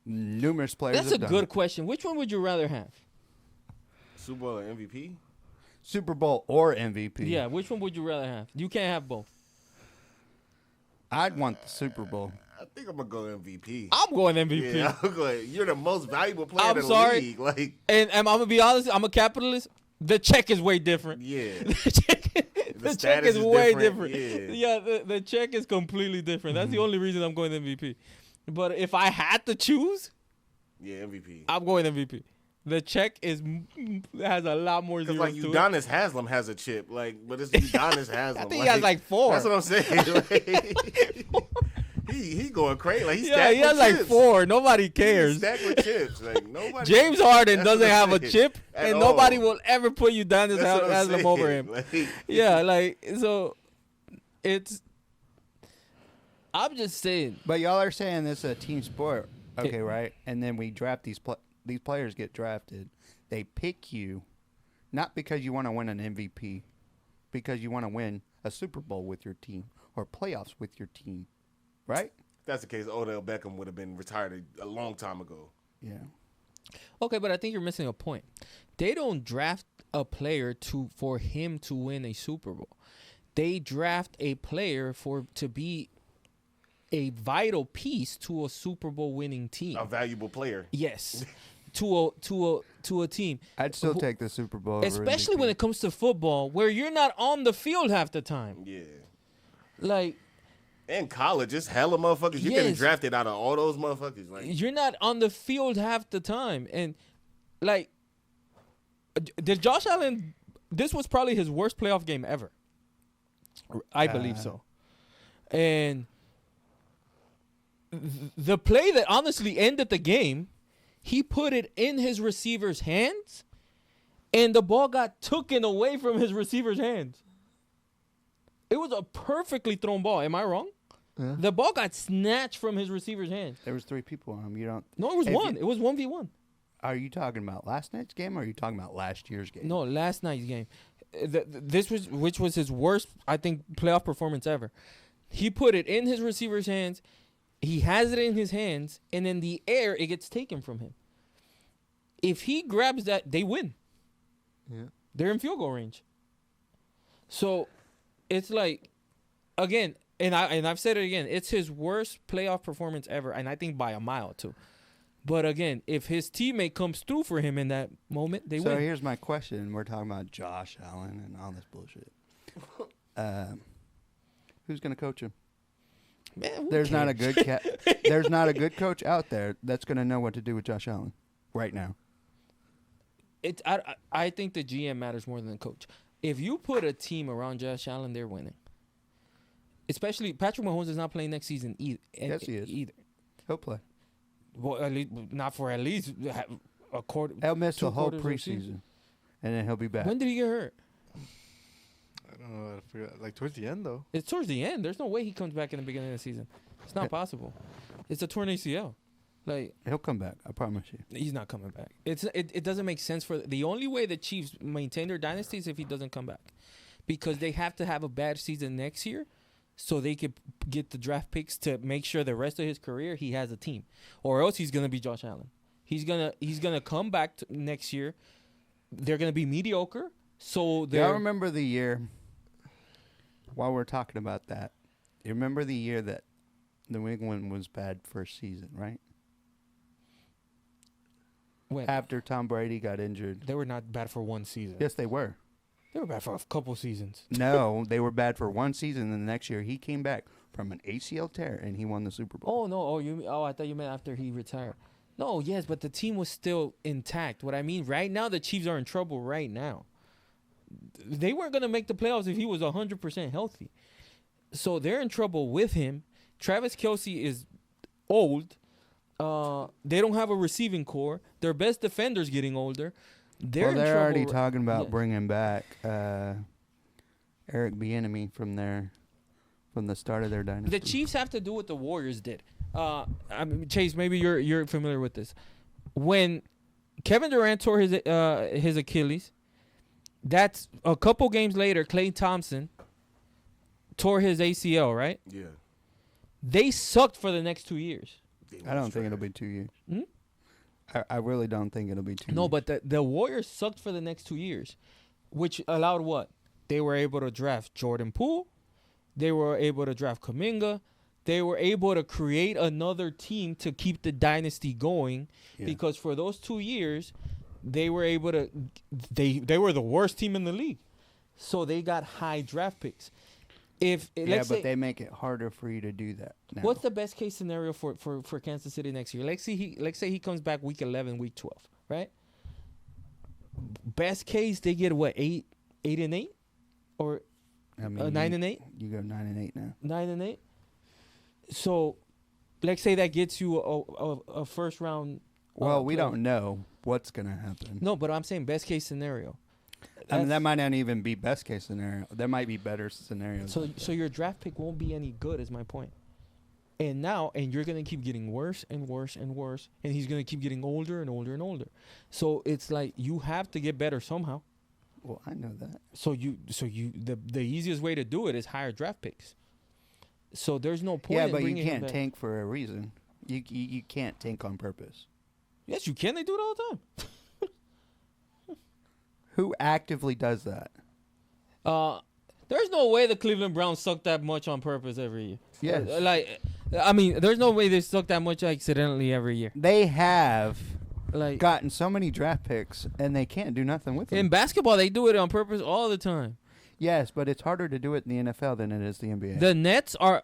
Numerous players. That's a have done good it. question. Which one would you rather have? Super Bowl or MVP? Super Bowl or MVP. Yeah, which one would you rather have? You can't have both. I'd want the Super Bowl. I think I'm gonna go MVP. I'm going MVP. Yeah, I'm going. You're the most valuable player I'm in the sorry. league. Like, And I'm gonna be honest, I'm a capitalist. The check is way different. yeah. The check status is is way different, different. yeah. The check is completely different. That's the only reason I'm going MVP. But if I had to choose, Yeah, MVP. I'm going MVP. The check has a lot more Because zeros like to it. Udonis Haslam has a chip, like, but it's Udonis Haslam. I think he has like 4. That's what I'm saying. Like, he going crazy. Like, he's Yeah, stacked he has with like chips. 4. Nobody He's cares. stacked with chips. Like nobody. James Harden That's doesn't what I'm have a saying. chip, At and all. nobody will ever put Udonis That's what I'm Haslam over saying. him. Like, Yeah, like so, it's. I'm just saying. But y'all are saying this is a team sport, okay, right? And then we draft these players get drafted. They pick you, not because you want to win an MVP, because you want to win a Super Bowl with your team or playoffs with your team, right? if that's the case, Odell Beckham would have been retired a long time ago. Yeah. Okay, but I think you're missing a point. They don't draft a player for him to win a Super Bowl. They draft a player to be a vital piece to a Super Bowl winning team. A valuable player. Yes, to a team, I'd still take the Super Bowl, over especially MVP. when it comes to football, where you're not on the field half the time. Yeah. Like In college, it's hella motherfuckers. You're getting Yes. drafted out of all those motherfuckers. Like, you're not on the field half the time, and like, did Josh Allen? This was probably his worst playoff game ever. I believe so, and the play that honestly ended the game, he put it in his receiver's hands, and the ball got taken away from his receiver's hands. It was a perfectly thrown ball. Am I wrong? Yeah. The ball got snatched from his receiver's hands. There was 3 people on him. You don't. No, it was If one. you- It was 1v1. Are you talking about last night's game, or are you talking about last year's game? No, last night's game. Which was his worst, I think, playoff performance ever. He put it in his receiver's hands. He has it in his hands, and in the air, it gets taken from him. If he grabs that, they win. Yeah. They're in field goal range. So, it's like, again, and I've said it again, it's his worst playoff performance ever, and I think by a mile too. But again, if his teammate comes through for him in that moment, they So win. here's my question. We're talking about Josh Allen and all this bullshit. Who's going to coach him? Man, who There's not a cares? good there's not a good coach out there that's going to know what to do with Josh Allen right now. I think the GM matters more than the coach. If you put a team around Josh Allen, they're winning. Especially Patrick Mahomes is not playing next season either. Yes, he is. Either. He'll play. Well, at least not for at least a quarter. He'll miss the whole quarters of the season. preseason, and then he'll be back. When did he get hurt? I don't know. I forgot. Like towards the end though. It's towards the end. There's no way he comes back in the beginning of the season. It's not possible. It's a torn ACL. Like, He'll come back. I promise you. he's not coming back. It doesn't make sense for the only way the Chiefs maintain their dynasty is if he doesn't come back, because they have to have a bad season next year, so they could get the draft picks to make sure the rest of his career he has a team, or else he's gonna be Josh Allen. He's gonna come back next year. They're gonna be mediocre. So Do y'all remember the year? While we're talking about that, you remember the year that New England was bad first season, right? when After Tom Brady got injured. they were not bad for one season. Yes, they were. They were bad for a couple seasons. No, they were bad for one season, and the next year he came back from an ACL tear and he won the Super Bowl. Oh no! I thought you meant after he retired. No, yes, but the team was still intact. What I mean, right now the Chiefs are in trouble. Right now, they weren't gonna make the playoffs if he was 100% healthy. So they're in trouble with him. Travis Kelce is old. They don't have a receiving core. Their best defender's getting older. They're in they're trouble. already talking about Yeah. bringing back Eric Bieniemy from the start of their dynasty. The Chiefs have to do what the Warriors did. I mean, Chase, maybe you're familiar with this. When Kevin Durant tore his Achilles, that's a couple games later. Klay Thompson tore his ACL. Right? Yeah. They sucked for the next 2 years. I don't think it'll be 2 years. Hmm? I really don't think it'll be 2 years. No, but the Warriors sucked for the next 2 years, which allowed what? They were able to draft Jordan Poole. They were able to draft Kuminga. They were able to create another team to keep the dynasty going, Yeah. because for those 2 years, they were able to. They were the worst team in the league, so they got high draft picks. Let's but say, they make it harder for you to do that now. what's the best case scenario for Kansas City next year? Let's say he comes back week 11, week 12, right? Best case, they get what, 8-8, or I mean, 9-8, You go 9-8 now. 9-8. So, let's say that gets you a first round. Well, we playoff. don't know what's gonna happen. No, but I'm saying best case scenario. I mean, that That's- might not even be best case scenario. There might be better scenarios. So your draft pick won't be any good, is my point. And you're gonna keep getting worse and worse and worse, and he's gonna keep getting older and older and older. So it's like you have to get better somehow. Well, I know that. The easiest way to do it is higher draft picks. So there's no point. Yeah, in but you bringing him can't back. tank for a reason. You can't tank on purpose. Yes, you can. They do it all the time. Who actively does that? There's no way the Cleveland Browns suck that much on purpose every year. Yes. There's no way they suck that much accidentally every year. They have Like gotten so many draft picks, and they can't do nothing with them. in basketball, they do it on purpose all the time. Yes, but it's harder to do it in the NFL than it is the NBA. The Nets are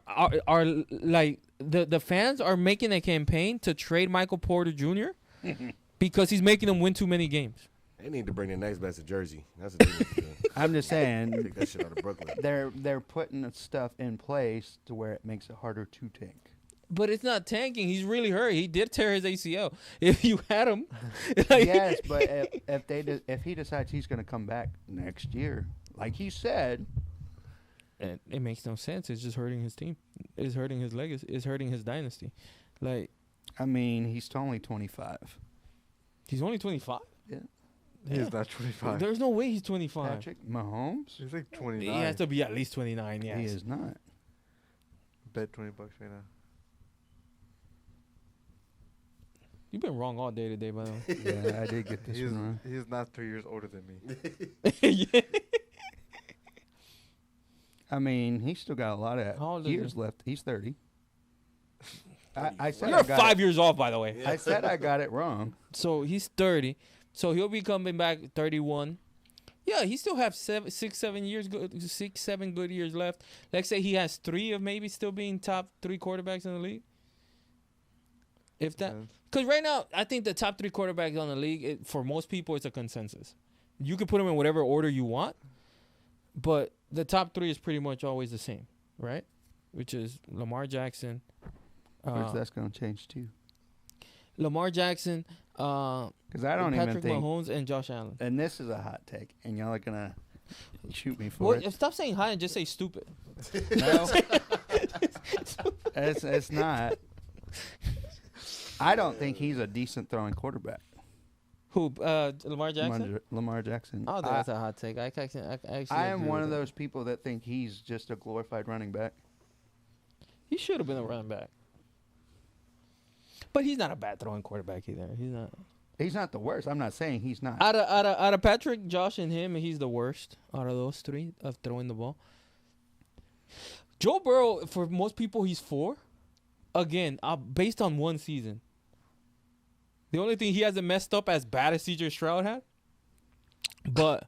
like the fans are making a campaign to trade Michael Porter Jr. because he's making them win too many games. They need to bring the next best to Jersey. That's what they need to do. I'm just saying Take that shit out of Brooklyn. they're putting stuff in place to where it makes it harder to tank. But it's not tanking. He's really hurt. He did tear his ACL. If you had him, like, Yes, but if he decides he's going to come back next year, like he said, it makes no sense. It's just hurting his team. It's hurting his legacy. It's hurting his dynasty. Like I mean, he's only 25. He's only 25. Yeah. He's not 25. There's no way he's 25. Patrick Mahomes? He's like He 29. has to be at least 29. Yes. He is not. Bet $20 right now. You've been wrong all day today, by the way. Yeah, I did get this He's, one wrong. he's not 3 years older than me. Yeah. I mean, he's still got a lot How old of is years he? left. He's 30. I said You're I got 5 it. years off, by the way. I said I got it wrong. So he's 30. So he'll be coming back 31. Yeah, he still have 6, 7 years, 6, 7 good years left. Let's say he has 3 of maybe still being top 3 quarterbacks in the league. If that, because right now I think the top 3 quarterbacks on the league, for most people, it's a consensus. You can put them in whatever order you want, but the top 3 is pretty much always the same, right? Which is Lamar Jackson. Which that's going to change too. Lamar Jackson, Because I don't Patrick even think. Mahomes, and Josh Allen. And this is a hot take, and y'all are going to shoot me for it. Stop saying high and just say stupid. No, it's not. I don't think he's a decent throwing quarterback. Who? Lamar Jackson? Lamar Jackson. Oh, that's a hot take. I actually I am agree one with of that. those people that think he's just a glorified running back. He should have been a running back. But he's not a bad throwing quarterback either. He's not. He's not the worst. I'm not saying he's not. Out of Patrick, Josh, and him, he's the worst out of those 3 of throwing the ball. Joe Burrow, for most people, he's 4. Again, based on one season. The only thing he hasn't messed up as bad as C.J. Stroud had. But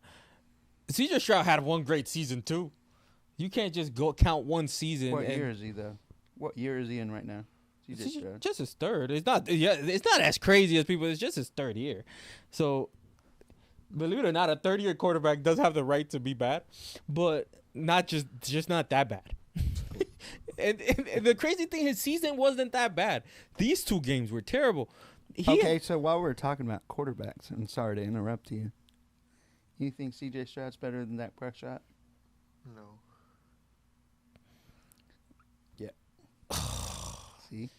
C.J. Stroud had one great season too. You can't just go count one season. What year is he though? What year is he in right now? Just his third. It's not. Yeah, it's not as crazy as people. It's just his third year. So, believe it or not, a third-year quarterback does have the right to be bad, but not just not that bad. and the crazy thing, his season wasn't that bad. These 2 games were terrible. Okay, so while we're talking about quarterbacks, and sorry to interrupt you, you think C.J. Stroud's better than Dak Prescott? No. See?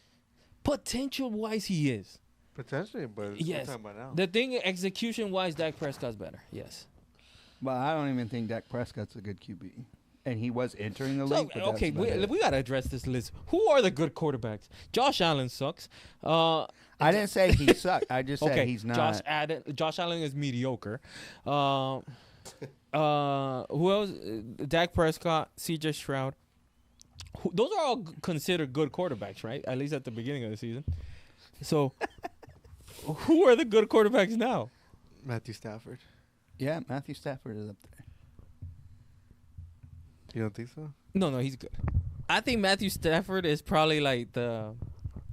Potential-wise, he is. Potentially, but Yes. what talking about now? The thing, execution-wise, Dak Prescott's better. Yes. Well, I don't even think Dak Prescott's a good QB. And he was entering the So, league. But okay, that's about it. we got to address this list. Who are the good quarterbacks? Josh Allen sucks. I didn't say he sucked. I just said Okay, he's not. Josh Allen is mediocre. Who else? Dak Prescott, C.J. Stroud. Those are all considered good quarterbacks, right? At least at the beginning of the season. So, who are the good quarterbacks now? Matthew Stafford. Yeah, Matthew Stafford is up there. You don't think so? No, he's good. I think Matthew Stafford is probably like the.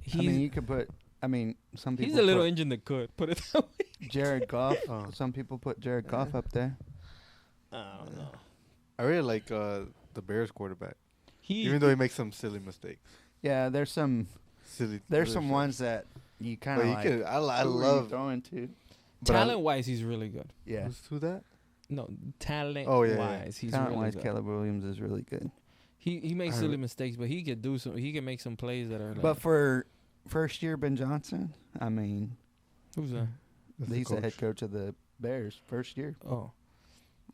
You could put. Some people. He's a little put engine that could put it that way. Jared Goff. Some people put Jared Goff up there. I don't know. I really like the Bears quarterback, He even though he makes some silly mistakes. Yeah, there's some. Silly. There's some ones that you kind But of you like. could. I who are you love. throwing to. but I- talent-wise, he's really good. Yeah, Who that? No, talent-wise, Oh, yeah. he's talent really wise, good. Caleb Williams is really good. He makes I silly re- mistakes, but he could do some. He can make some plays that are. Like, But for first year Ben Johnson, who's that? That's he's the head coach. coach of the Bears. First year, Oh,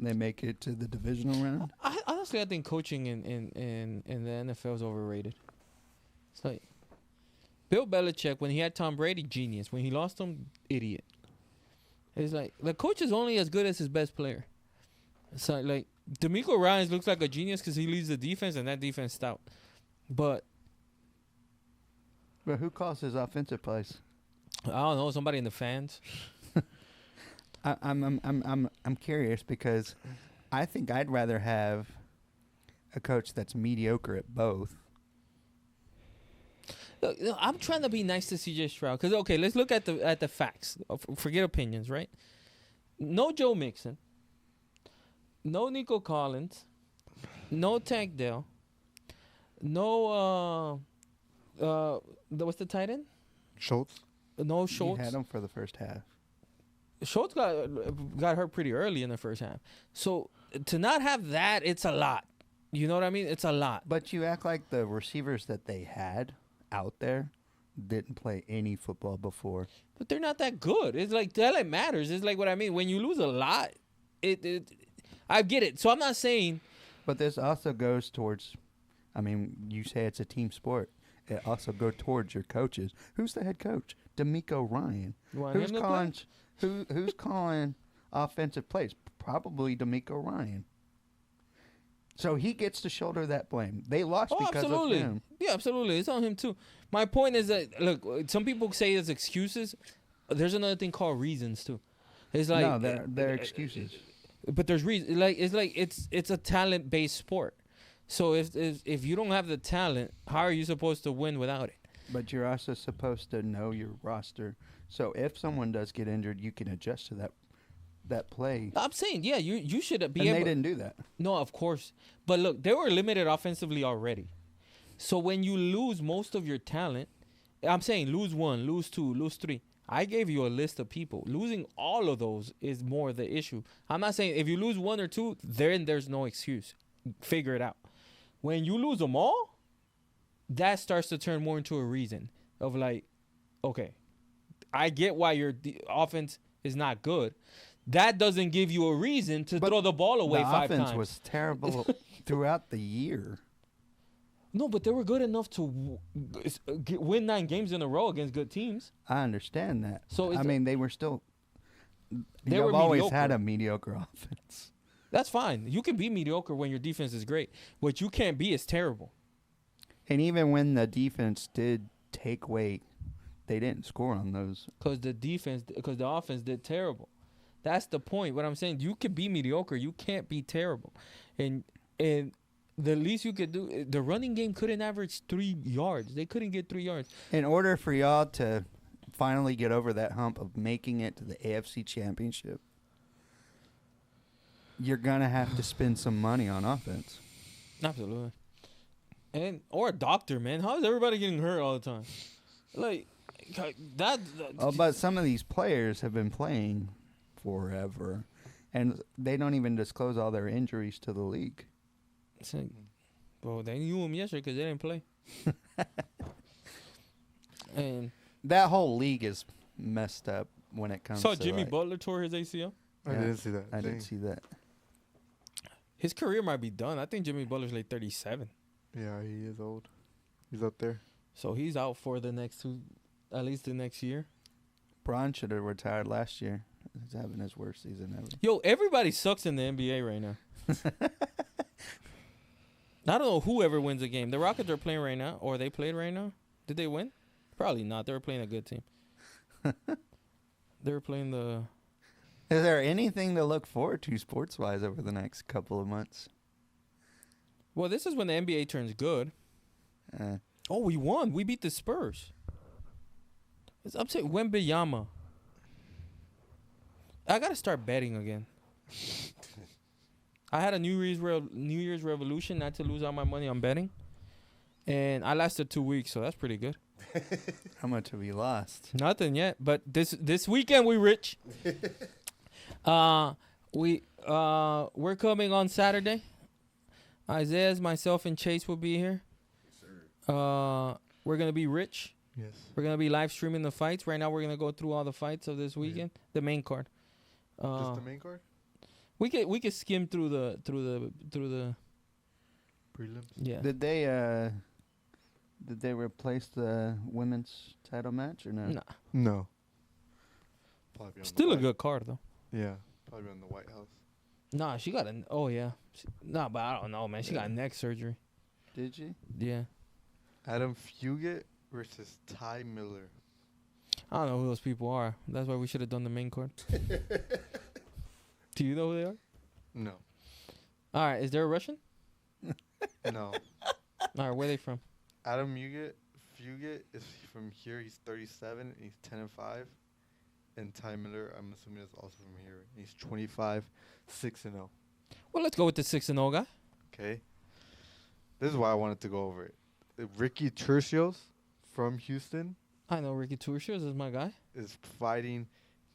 they make it to the divisional round. honestly, I think coaching in the NFL is overrated. It's like Bill Belichick when he had Tom Brady, genius. When he lost him, idiot. It's like the coach is only as good as his best player. It's like D'Amico Ryans looks like a genius because he leads the defense and that defense stout. But But who calls his offensive plays? I don't know, somebody in the fans. I'm curious because I think I'd rather have a coach that's mediocre at both. Look, I'm trying to be nice to CJ Stroud because okay, let's look at the facts. Forget opinions, right? No Joe Mixon, no Nico Collins, no Tank Dell, no what's the tight end? Schultz. No You Schultz. had him for the first half. Schultz got hurt pretty early in the first half. So to not have that, it's a lot. You know what I mean? It's a lot. But you act like the receivers that they had out there didn't play any football before. But they're not that good. It's like that matters. It's like what I mean. When you lose a lot, I get it. So I'm not saying. But this also goes towards, I mean, you say it's a team sport. It also goes towards your coaches. Who's the head coach? D'Amico Ryan. You want Who's him to calling? play? Who's calling offensive plays? Probably D'Amico Ryan. So he gets to shoulder that blame. They lost because absolutely. of him. Yeah, absolutely. It's on him too. My point is that look, some people say it's excuses. There's another thing called reasons too. It's like No, they're excuses. But there's reason. It's a talent based sport. So if you don't have the talent, how are you supposed to win without it? But you're also supposed to know your roster. So if someone does get injured, you can adjust to that play. I'm saying, yeah, you should be And able. they didn't do that. No, of course. But look, they were limited offensively already. So when you lose most of your talent, I'm saying lose 1, lose 2, lose 3. I gave you a list of people. Losing all of those is more the issue. I'm not saying if you lose 1 or 2, then there's no excuse. Figure it out. When you lose them all, that starts to turn more into a reason of like, okay, I get why your offense is not good. That doesn't give you a reason to throw the ball away 5 times. The offense was terrible throughout the year. No, but they were good enough to win 9 games in a row against good teams. I understand that. So I mean, they were still. They were You've always mediocre. had a mediocre offense. That's fine. You can be mediocre when your defense is great. What you can't be is terrible. And even when the defense did take weight, they didn't score on those. Because the offense did terrible. That's the point. What I'm saying, you can be mediocre. You can't be terrible. And the least you could do, the running game couldn't average 3 yards. They couldn't get 3 yards. In order for y'all to finally get over that hump of making it to the AFC Championship, you're going to have to spend some money on offense. Absolutely. Or a doctor, man. How is everybody getting hurt all the time? Like, that. But some of these players have been playing forever, and they don't even disclose all their injuries to the league. It's like, well, they knew him yesterday because they didn't play. And That whole league is messed up when it comes saw to Jimmy like, Butler tore his ACL. I Yeah, didn't see that. I Dang. didn't see that. His career might be done. I think Jimmy Butler's like 37. Yeah, he is old. He's up there. So he's out for the next 2, at least the next year. Braun should have retired last year. He's having his worst season ever. Yo, everybody sucks in the NBA right now. I don't know who ever wins a game. The Rockets are playing right now, or they played right now. Did they win? Probably not. They were playing a good team. They were playing the... Is there anything to look forward to sports-wise over the next couple of months? Well, this is when the NBA turns good. Oh, we won. We beat the Spurs. It's upset Wembyama. I got to start betting again. I had a New Year's revolution not to lose all my money on betting. And I lasted 2 weeks, so that's pretty good. How much have you lost? Nothing yet, but this weekend we rich. We're coming on Saturday. Isaiah's, myself, and Chase will be here. We're gonna be rich. Yes. We're gonna be live streaming the fights. Right now, we're gonna go through all the fights of this weekend. The main card. Just the main card? We could skim through the Prelims? yeah. Did they replace the women's title match or no? Nah. No. Probably on Still the a good card though. Yeah. Probably on the White House. Nah, she got oh yeah. Nah, but I don't know, man. She got neck surgery. Did she? Yeah. Adam Fugit versus Ty Miller. I don't know who those people are. That's why we should have done the main card. Do you know who they are? No. All right. Is there a Russian? No. All right. Where are they from? Adam Fugit is from here. He's 37 and he's 10-5. And Ty Miller, I'm assuming, is also from here. He's 25, 6-0. Well, let's go with the 6-0 guy. Okay. This is why I wanted to go over it. Ricky Tercios from Houston I know Ricky Turcios is my guy. is fighting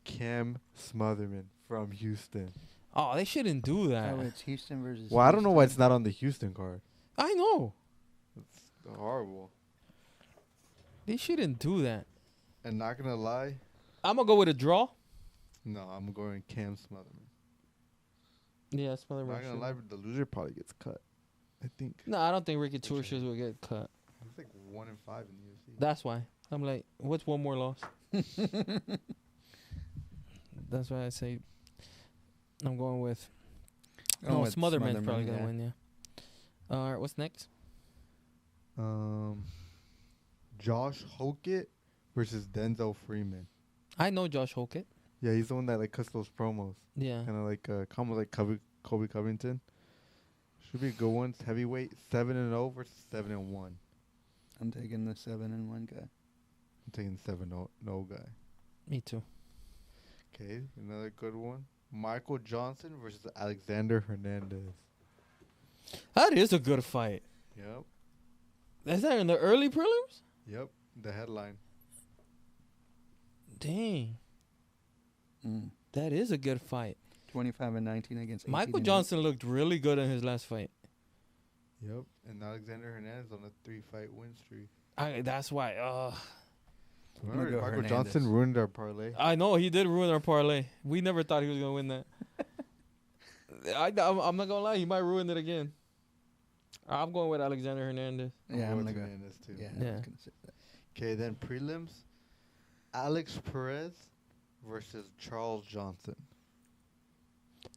Cam Smotherman from Houston. Oh, they shouldn't do that. Oh, it's Houston versus. Well, I don't know why it's Houston. not on the Houston card. I know. It's horrible. He shouldn't do that. And not gonna lie, I'm gonna go with a draw. no, I'm going Cam Smotherman. Yeah, Smotherman. Not gonna lie, but the loser probably gets cut. I think. No, I don't think Ricky Torres will get cut. He's like 1-5 in the UFC. That's why. I'm like, what's one more loss? That's why I say I'm going with. Going No, with Smotherman's probably Smotherman, gonna yeah. win. Yeah. All right, what's next? Josh Hokett versus Denzel Freeman. I know Josh Hokett. Yeah, he's the one that like cuts those promos. Yeah. Kind of like almost like Kobe Covington. Should be a good one. Heavyweight 7-0 versus 7-1. I'm taking the 7-1 guy. I'm taking 7-0 guy. Me too. Okay, another good one. Michael Johnson versus Alexander Hernandez. That is a good fight. Yep. Is that in the early prelims? Yep. The headline. Dang, Mm. that is a good fight. 25-19 against 18 Michael and Johnson looked really good in his last fight. Yep. And Alexander Hernandez on a 3-fight win streak. That's why. Remember, go Michael Hernandez. Johnson ruined our parlay. I know he did ruin our parlay. We never thought he was gonna win that. I'm not gonna lie, he might ruin it again. I'm going with Alexander Hernandez. Yeah, I'm going gonna with go. Hernandez too. Yeah, I Yeah. was gonna say that. Okay, then prelims. Alex Perez versus Charles Johnson.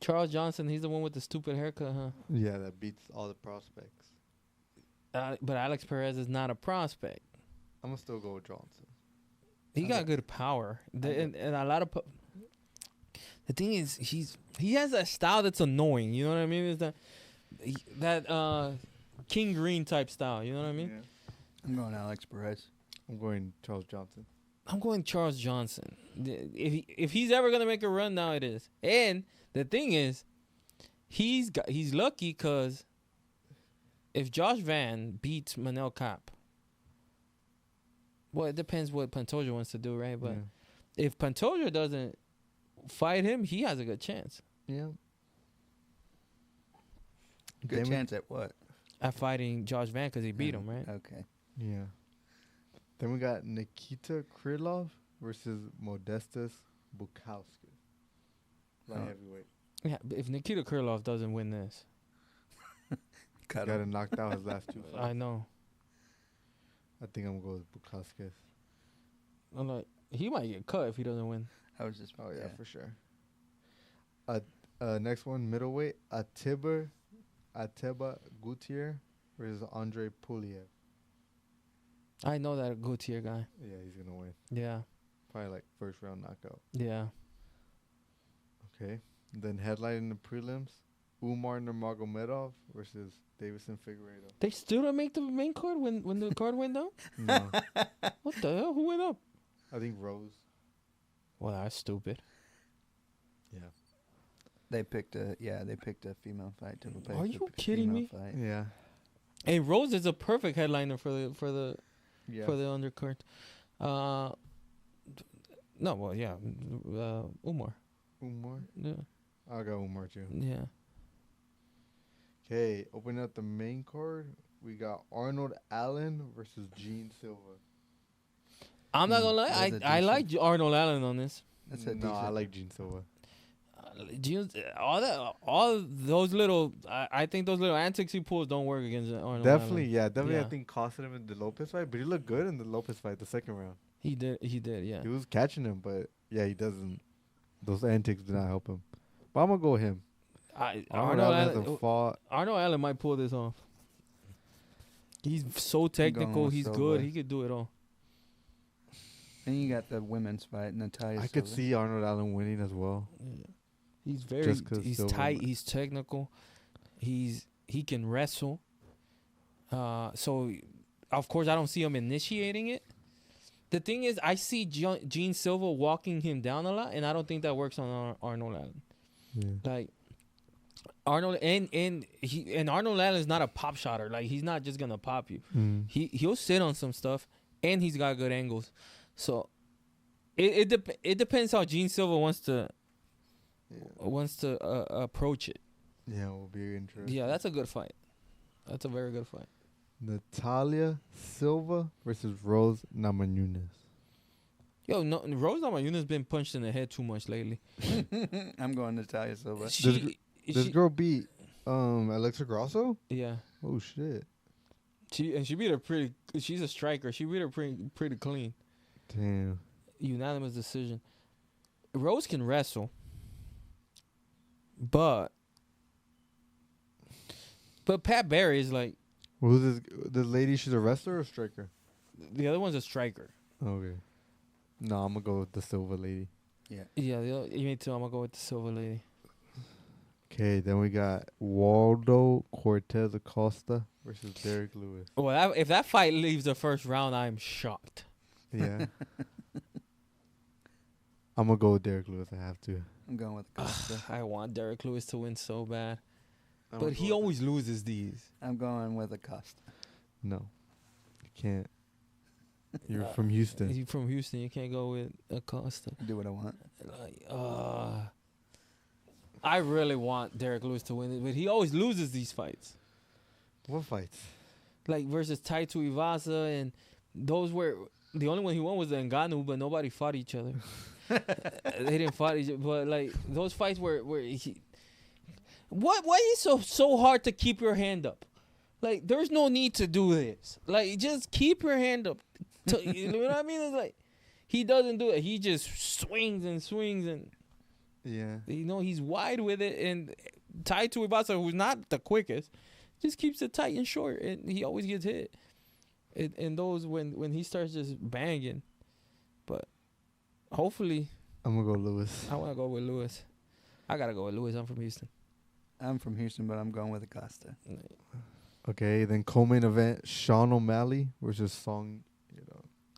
Charles Johnson, he's the one with the stupid haircut, huh? Yeah, that beats all the prospects. But Alex Perez is not a prospect. I'm gonna still go with Johnson. He I got got- good power, got- and a lot of. The thing is, he has a style that's annoying. You know what I mean? It's that King Green type style. You know what I mean? I'm going Alex Perez. I'm going Charles Johnson. I'm going Charles Johnson. If he's ever gonna make a run, now it is. And the thing is, he's lucky because if Josh Van beats Manel Kape, well, it depends what Pantoja wants to do, right? But yeah. if Pantoja doesn't fight him, he has a good chance Yeah. Good Then we- chance at what? at fighting Josh Van because he beat him, right? Okay. Yeah. Then we got Nikita Krylov versus Modestas Bukauskas. Light Oh. heavyweight. Yeah, but if Nikita Krylov doesn't win this, Cut Got him. him knocked out his last two fights. I know. I think I'm going to go with Bukauskas. I'm like, he might get cut if he doesn't win. I was just. Oh, yeah, for sure. Next one, middleweight. Ateba Gutierrez versus Andre Puliev. I know that Gutierrez guy. Yeah, he's going to win. Yeah, Probably like first round knockout. yeah. Okay. Then headline in the prelims, Umar Nurmagomedov versus Davison Figueiredo. They still don't make the main card when the card went down. No, What the hell? Who went up? I think Rose. Well, that's stupid. Yeah. They picked a female fight to replace. Are the you kidding female me? Fight. Yeah. Hey, Rose is a perfect headliner for the Yeah. for the undercard. No, well, yeah, Umar. Umar. Yeah, I got Umar too. yeah. Okay, opening up the main card, we got Arnold Allen versus Gene Silva. I'm not gonna lie, That's a I decent- like Arnold Allen on this. That's a No, I decent- like Gene Silva. All those little, I think those little antics he pulls don't work against Arnold. Definitely, Allen. yeah, definitely. Yeah. I think costed him in the Lopez fight, but he looked good in the Lopez fight, the second round. He did, yeah. He was catching him, but yeah, he doesn't. Those antics did not help him. But I'm gonna go with him. Arnold hasn't Allen, fought. Arnold Allen might pull this off. He's so technical. with He's Silva. good. He could do it all. Then you got the women's fight, Natalia. I could Silva. see Arnold Allen winning as well. Yeah. He's very. Just 'cause He's Silva tight. might- He's technical. He can wrestle. So, of course, I don't see him initiating it. The thing is, I see Gene Silva walking him down a lot, and I don't think that works on Arnold Allen. Yeah. Like Arnold and Arnold Allen is not a pop shotter. Like he's not just gonna pop you. Mm. He'll sit on some stuff, and he's got good angles. So it depends how Gene Silva wants to approach it. Yeah, it will be interesting. Yeah, that's a good fight. That's a very good fight. Natalia Silva versus Rose Namajunas. Yo, no, Rose Namajunas been punched in the head too much lately. I'm going Natalia Silva. This girl beat Alexa Grasso? Yeah. Oh shit. She beat her pretty. She's a striker. She beat her pretty clean. Damn. Unanimous decision. Rose can wrestle, but Pat Barry is like Well, who's this? The lady? She's a wrestler or a striker? the other one's a striker. Okay. No, I'm gonna go with the Silva lady. Yeah, me too. I'm gonna go with the silver lady. Okay, then we got Waldo Cortez Acosta versus Derek Lewis. Well, if that fight leaves the first round, I'm shocked. Yeah. I'm gonna go with Derek Lewis. I have to. I'm going with Acosta. I want Derek Lewis to win so bad, I'm but gonna he go with always loses these. I'm going with Acosta. No, you can't. You're from Houston. You from Houston? You can't go with Acosta. Do what I want. Like, I really want Derek Lewis to win it, but he always loses these fights. What fights? Like versus Taito Ivasa, and those were the only one he won was the Ngannou, but nobody fought each other. They didn't fight each other, but like those fights where he. Why is it so hard to keep your hand up? Like there's no need to do this. Like just keep your hand up. You know what I mean? It's like he doesn't do it. He just swings and swings and. Yeah. You know, he's wide with it, and tied to Ibasa, who's not the quickest, just keeps it tight and short, and he always gets hit. And those when he starts just banging, but hopefully, I'm gonna go Lewis. I want to go with Lewis. I gotta go with Lewis. I'm from Houston. I'm from Houston, but I'm going with Acosta. Okay, then co-main event: Sean O'Malley versus Song.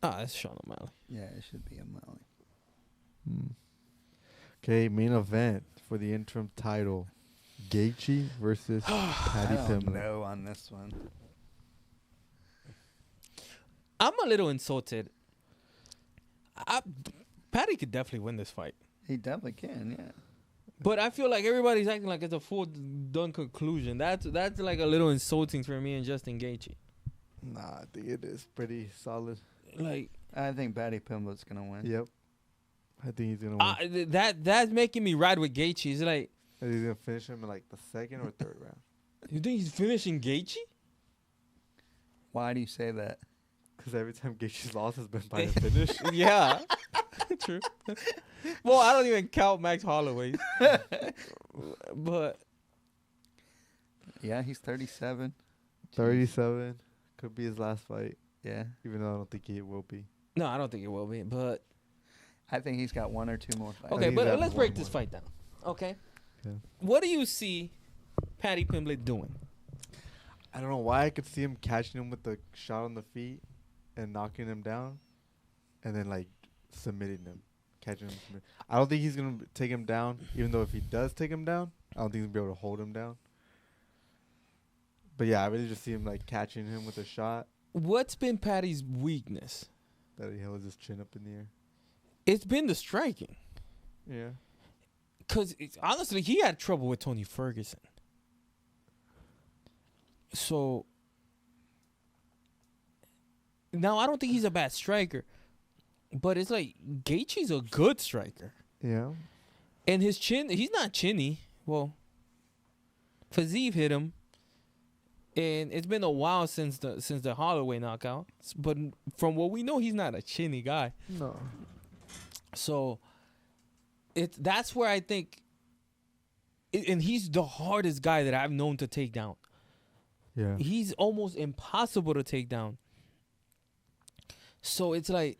That's Sean O'Malley. Yeah, it should be O'Malley. Okay, main event for the interim title: Gaethje versus Patty I don't Pimblett. know on this one. I'm a little insulted. Patty could definitely win this fight, He definitely can, yeah. but I feel like everybody's acting like it's a full done conclusion. That's like a little insulting for me and Justin Gaethje. Nah, I think it is pretty solid. Like. I think Patty Pimblett's going to win. Yep. I think he's gonna win. That's making me ride with Gaethje. It's like, And he's gonna finish him in like the second or third round. you think he's finishing Gaethje? Why do you say that? Because every time Gaethje's lost has been by a finish. Yeah, true. Well, I don't even count Max Holloway, but Yeah, he's 37. 37 could be his last fight, Yeah. even though I don't think it will be. no, I don't think it will be. But I think he's got one or two more fights. okay, he's but having let's one break more. this fight down. Okay, Okay. what do you see Patty Pimblett doing? I don't know why I could see him catching him with the shot on the feet and knocking him down, and then like submitting him, catching him. I don't think he's gonna take him down. Even though if he does take him down, I don't think he's gonna be able to hold him down. But yeah, I really just see him like catching him with a shot What's been Patty's weakness? that he holds his chin up in the air. It's been the striking. Yeah. Because honestly, he had trouble with Tony Ferguson. So now I don't think he's a bad striker, but it's like Gaethje's a good striker, Yeah. and his chin, he's not chinny. Well, Fazeev hit him, and it's been a while since the Holloway knockout. But from what we know, he's not a chinny guy. No. So that's where I think, and he's the hardest guy that I've known to take down. Yeah. He's almost impossible to take down. So it's like,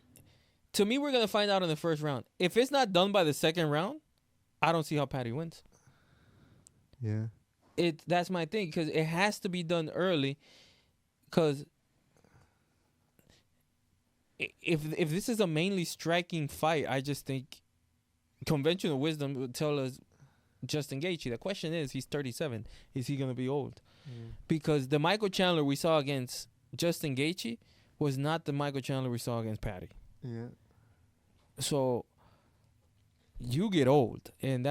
to me, we're going to find out in the first round. If it's not done by the second round, I don't see how Patty wins. Yeah. That's my thing, because it has to be done early, because if this is a mainly striking fight, I just think conventional wisdom would tell us Justin Gaethje. The question is, he's 37. Is he going to be old? Because the Michael Chandler we saw against Justin Gaethje was not the Michael Chandler we saw against Patty. Yeah. So you get old, and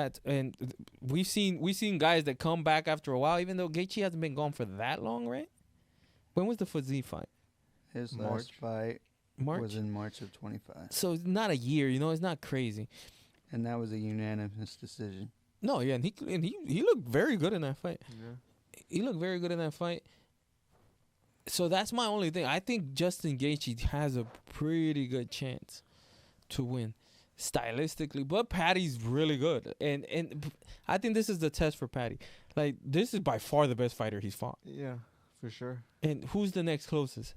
we've seen guys that come back after a while, even though Gaethje hasn't been gone for that long, right? When was the Fazee fight? His March. last fight March. was in March of 25, So it's not a year. You know, it's not crazy. and that was a unanimous decision. No, yeah, and he looked very good in that fight. Yeah. He looked very good in that fight. So that's my only thing. I think Justin Gaethje has a pretty good chance to win stylistically, but Patty's really good, and I think this is the test for Patty. Like, this is by far the best fighter he's fought. Yeah, for sure. And who's the next closest?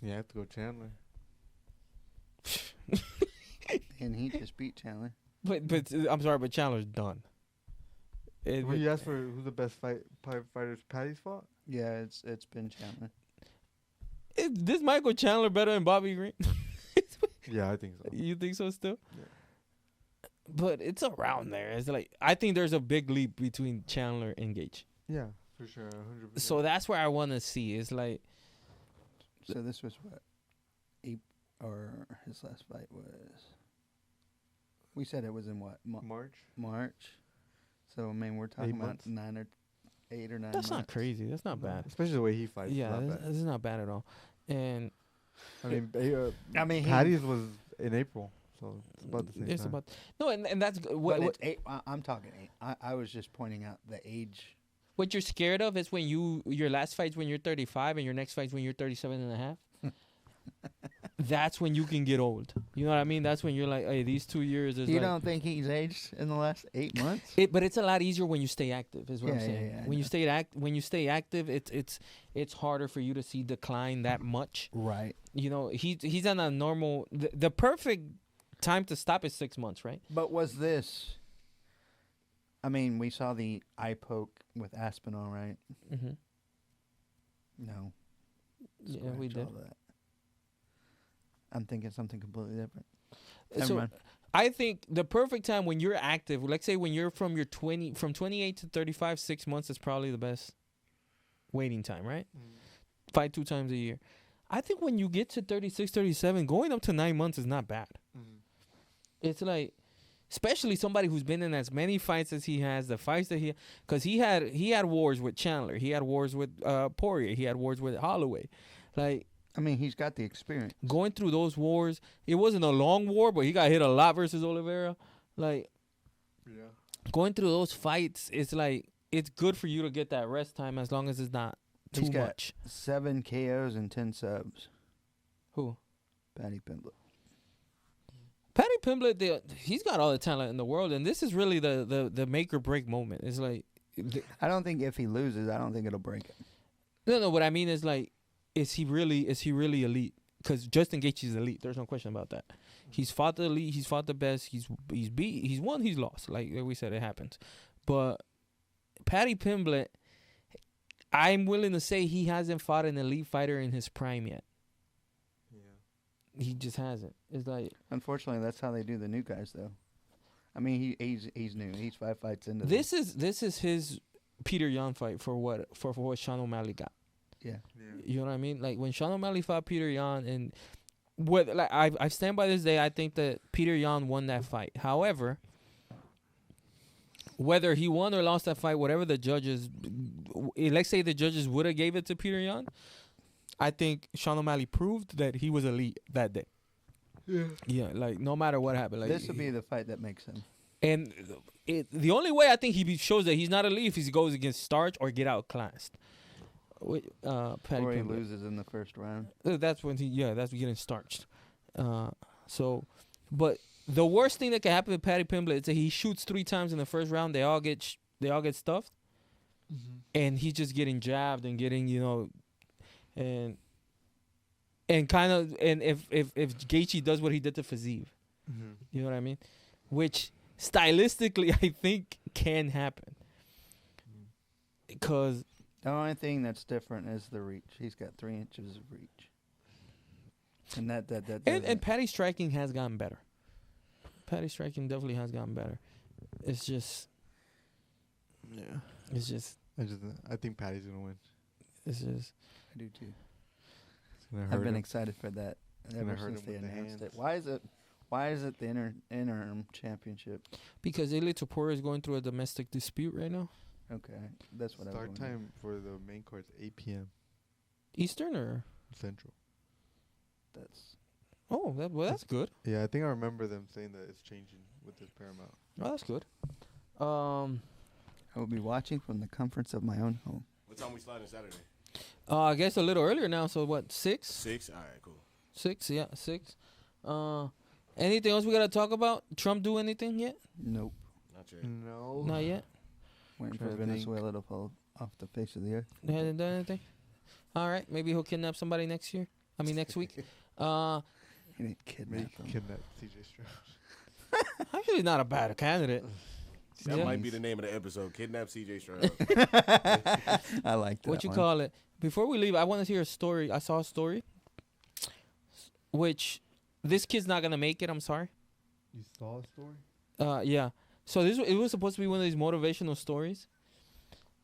Yeah, I have to go Chandler. And he just beat Chandler. But I'm sorry, but Chandler's done. And When you asked for who's the best fighters Patty's fought? Yeah, it's been Chandler. is this Michael Chandler better than Bobby Green? Yeah, I think so. You think so still? Yeah. But it's around there. It's like, I think there's a big leap between Chandler and Gage. Yeah, for sure, 100%. So that's where I want to see. It's like, So this was what? Or his last fight was. We said it was in what? March. March. So I mean, we're talking 8 about months? 8 or 9 that's not months. crazy. That's not bad. Especially the way he fights. Yeah, not this, bad. this is not bad at all. And I mean, I mean, Patty's was in April, so it's about the same it's time. about no, and that's But it's 8. I'm talking 8. I was just pointing out the age. what you're scared of is when your last fight's when you're 35 and your next fight's when you're 37 and a half. That's when you can get old. You know what I mean? That's when you're like, hey, these 2 years is You like, don't think he's aged in the last 8 months? But it's a lot easier when you stay active. Is what I'm Yeah, saying. yeah, I when you know. stay active, it's harder for you to see decline that much. Right. You know, he's on a normal. The perfect time to stop is 6 months, right? But was this? I mean, we saw the eye poke with Aspinall, right? Mm-hmm. No. Yeah, Scratch we did. all that. I'm thinking something completely different. Never So mind. I think the perfect time when you're active, let's say when you're from 28 to 35, 6 months is probably the best waiting time, right? Fight 2 times a year. I think when you get to 36, 37, going up to 9 months is not bad. It's like, especially somebody who's been in as many fights as he has, the fights that because he had wars with Chandler, he had wars with Poirier, he had wars with Holloway, like. I mean, he's got the experience. Going through those wars, it wasn't a long war, but he got hit a lot versus Oliveira. Like, Yeah. going through those fights, it's like, it's good for you to get that rest time as long as it's not too He's got much. 7 KOs and 10 subs. Who? Patty Pimblett. Patty Pimblett, he's got all the talent in the world, and this is really the make or break moment. It's like, I don't think if he loses, I don't think it'll break it. no, what I mean is like, is he really elite? Because Justin Gaethje is elite. There's no question about that. He's fought the elite. He's fought the best. He's won. He's lost. Like we said, it happens. But Patty Pimblett, I'm willing to say he hasn't fought an elite fighter in his prime yet. Yeah. He just hasn't. It's like Unfortunately, that's how they do the new guys, though. I mean, he's new. He's 5 fights into this is his Peter Yan fight for what Sean O'Malley got. Yeah. You know what I mean? Like when Sean O'Malley fought Peter Yan, and what like I stand by this day. I think that Peter Yan won that fight. However, whether he won or lost that fight, whatever the judges, let's say the judges would have gave it to Peter Yan, I think Sean O'Malley proved that he was elite that day. Yeah, like no matter what happened, like This would be the fight that makes him. and the only way I think he shows that he's not elite if he goes against Starch or get outclassed. Patty Or he Pimblett. loses in the first round. That's when that's getting starched. But the worst thing that can happen with Patty Pimblett is that he shoots 3 times in the first round. They all get stuffed, and he's just getting jabbed and getting and kind of if Gaethje does what he did to Fiziev, you know what I mean, which stylistically I think can happen because. The only thing that's different is the reach. He's got 3 inches of reach. And that And Patty's striking has gotten better. Patty's striking definitely has gotten better. It's just. I think Patty's gonna win. It's just. I do too. It's gonna I've hurt been him. excited for that gonna ever hurt since him they with the announced it. hands. Why is it the interim championship? Because Ilia Topuria is going through a domestic dispute right now. Okay, that's what I was Start wondering. time for the main card's 8 p.m. Eastern or? Central. That's Oh, that's good. Yeah, I think I remember them saying that it's changing with this Paramount. Oh, that's good. I will be watching from the comforts of my own home. What time we sliding Saturday? I guess a little earlier now. So what? 6? 6. All right, cool. 6. Yeah, 6. Anything else we gotta talk about? Trump do anything yet? Nope. Not yet. No. Not yet. Waiting for Trying to think. Venezuela to fall off the face of the earth. They hasn't done anything. All right, maybe he'll kidnap somebody next year. I mean next week. He didn't kidnap Make them. kidnap CJ Stroud. Actually, not a bad candidate. That Yeah. might be the name of the episode. Kidnap CJ Stroud. I like that. What you one. call it? Before we leave, I want to hear a story. I saw a story, which this kid's not gonna make it. I'm sorry. You saw a story? Yeah. So it was supposed to be one of these motivational stories,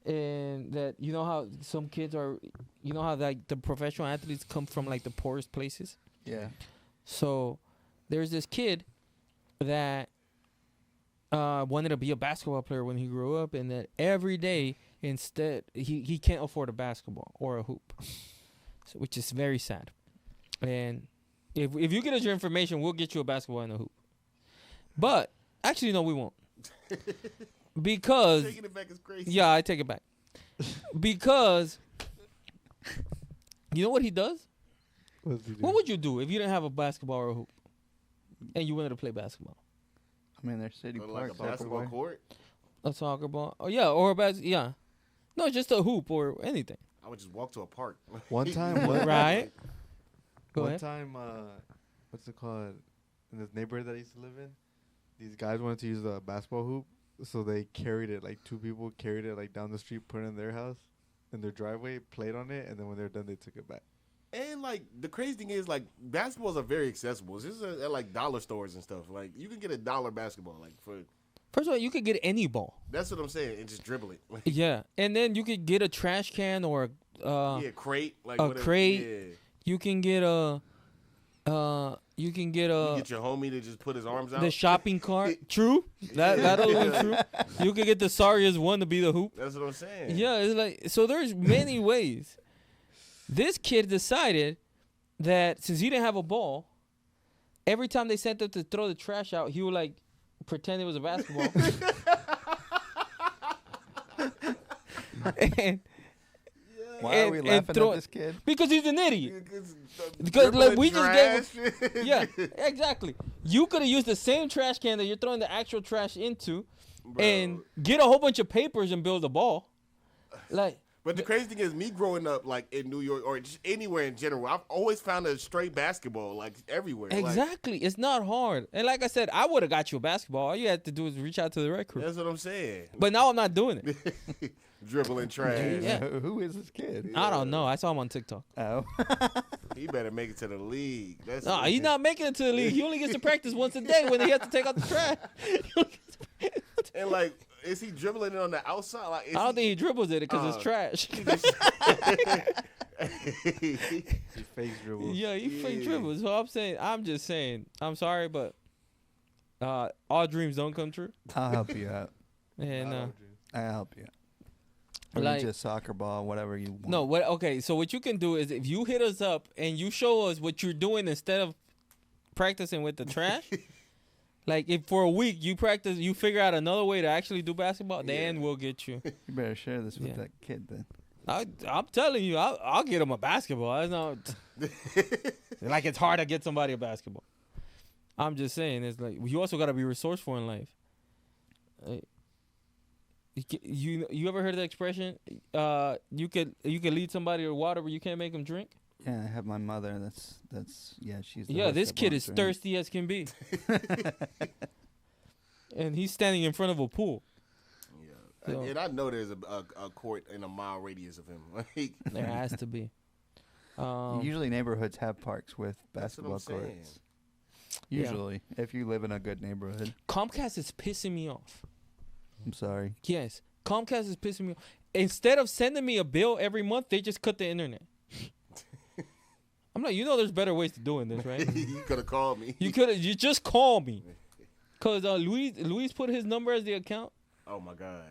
and that you know how some kids are, you know how like the professional athletes come from like the poorest places. Yeah. So there's this kid that wanted to be a basketball player when he grew up, and that every day instead he can't afford a basketball or a hoop, so, which is very sad. And if you get us your information, we'll get you a basketball and a hoop. But actually, no, we won't, because Taking it back is crazy. yeah, I take it back, because you know what he does. What does he do? What would you do if you didn't have a basketball or a hoop, and you wanted to play basketball? I mean, there's city But like a parks. basketball everywhere. court, A soccer ball? Oh yeah, or a yeah. No, just a hoop or anything. I would just walk to a park. One time, what? Right. Go One ahead. time, what's it called? In this neighborhood that I used to live in, these guys wanted to use a basketball hoop, so they carried it. Like 2 people carried it like down the street, put it in their house, in their driveway, played on it, and then when they're done, they took it back. And like the crazy thing is, like basketballs are very accessible. This is at like dollar stores and stuff. Like you can get a $1 basketball, like for. First of all, you could get any ball. That's what I'm saying, and just dribble it. Like, Yeah, and then you could get a trash can or yeah, crate. Like a whatever. crate. Yeah. you can get a you can get You get your homie to just put his arms out. the shopping cart. True. That'll be true. You could get the sorriest one to be the hoop. That's what I'm saying. Yeah, it's like so. There's many ways. This kid decided that since he didn't have a ball, every time they sent him to throw the trash out, he would like pretend it was a basketball. and, Why are we and laughing throw at it- this kid? because he's an idiot. Because like, we just Yeah, exactly. You could have used the same trash can that you're throwing the actual trash into, and get a whole bunch of papers and build a ball. Like, But the crazy thing is, me growing up like in New York or just anywhere in general, I've always found a straight basketball like everywhere. Like, exactly, it's not hard. And like I said, I would have got you a basketball. All you had to do is reach out to the rec crew. that's what I'm saying. But now I'm not doing it. Dribbling trash. Yeah. Who is this kid? I don't know. I saw him on TikTok. Oh. He better make it to the league. That's No, he's not making it to the league. He only gets to practice once a day when he has to take out the trash. And like, is he dribbling it on the outside? Like, I don't think he dribbles it because it's trash. He fakes dribbles. Yeah, he fake Yeah. dribbles. So I'm just saying. I'm sorry, but all dreams don't come true. I'll help you out. And I'll help you out. Or Like- just soccer ball, whatever you want. no, what? Okay, so what you can do is if you hit us up and you show us what you're doing instead of practicing with the trash. Like if for a week you practice, you figure out another way to actually do basketball, then Yeah. we'll get you. You better share this with Yeah. that kid then. I'm telling you, I'll get him a basketball. It's not like it's hard to get somebody a basketball. I'm just saying, it's like you also got to be resourceful in life. You ever heard of the expression? You could lead somebody to water, but you can't make them drink. Yeah, I have my mother. That's yeah. She's the Yeah, host this that kid wants is drink. thirsty as can be, and he's standing in front of a pool. Yeah. So- And I know there's a court in a mile radius of him. Like, There has to be. Usually neighborhoods have parks with That's what I'm basketball saying. courts. Yeah. Usually, if you live in a good neighborhood. Comcast is pissing me off. I'm sorry. Yes, Comcast is pissing me off. Instead of sending me a bill every month, they just cut the internet. I'm like, there's better ways to doing this, right? You could have called me. You just call me, cause Luis put his number as the account, Oh my God.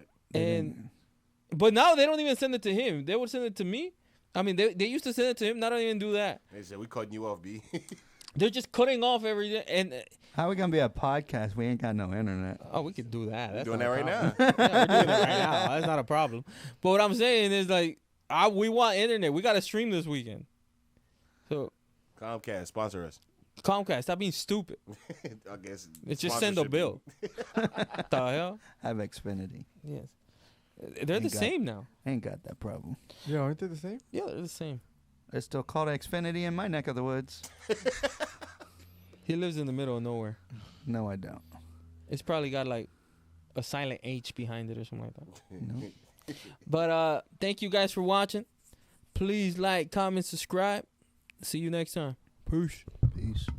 but now they don't even send it to him. They would send it to me, I mean, they used to send it to him. Not even do that. They said we cutting you off, B. They're just cutting off every day. And How we gonna be a podcast? We ain't got no internet. oh, we could do that. That's Doing not that a right problem. now. Yeah, we're doing it right now. That's not a problem. But what I'm saying is like, we want internet. We got to stream this weekend. So Comcast sponsor us. Comcast, stop being stupid. I guess It's just send a sponsorship. bill. What the hell? I have Xfinity. Yes. They're the Ain't got- same now. Ain't got that problem. Yeah, aren't they the same? Yeah, they're the same. It's still called Xfinity in my neck of the woods. He lives in the middle of nowhere. No, I don't. It's probably got like a silent H behind it or something like that. No. But thank you guys for watching. Please like, comment, subscribe. See you next time. Peace. Peace.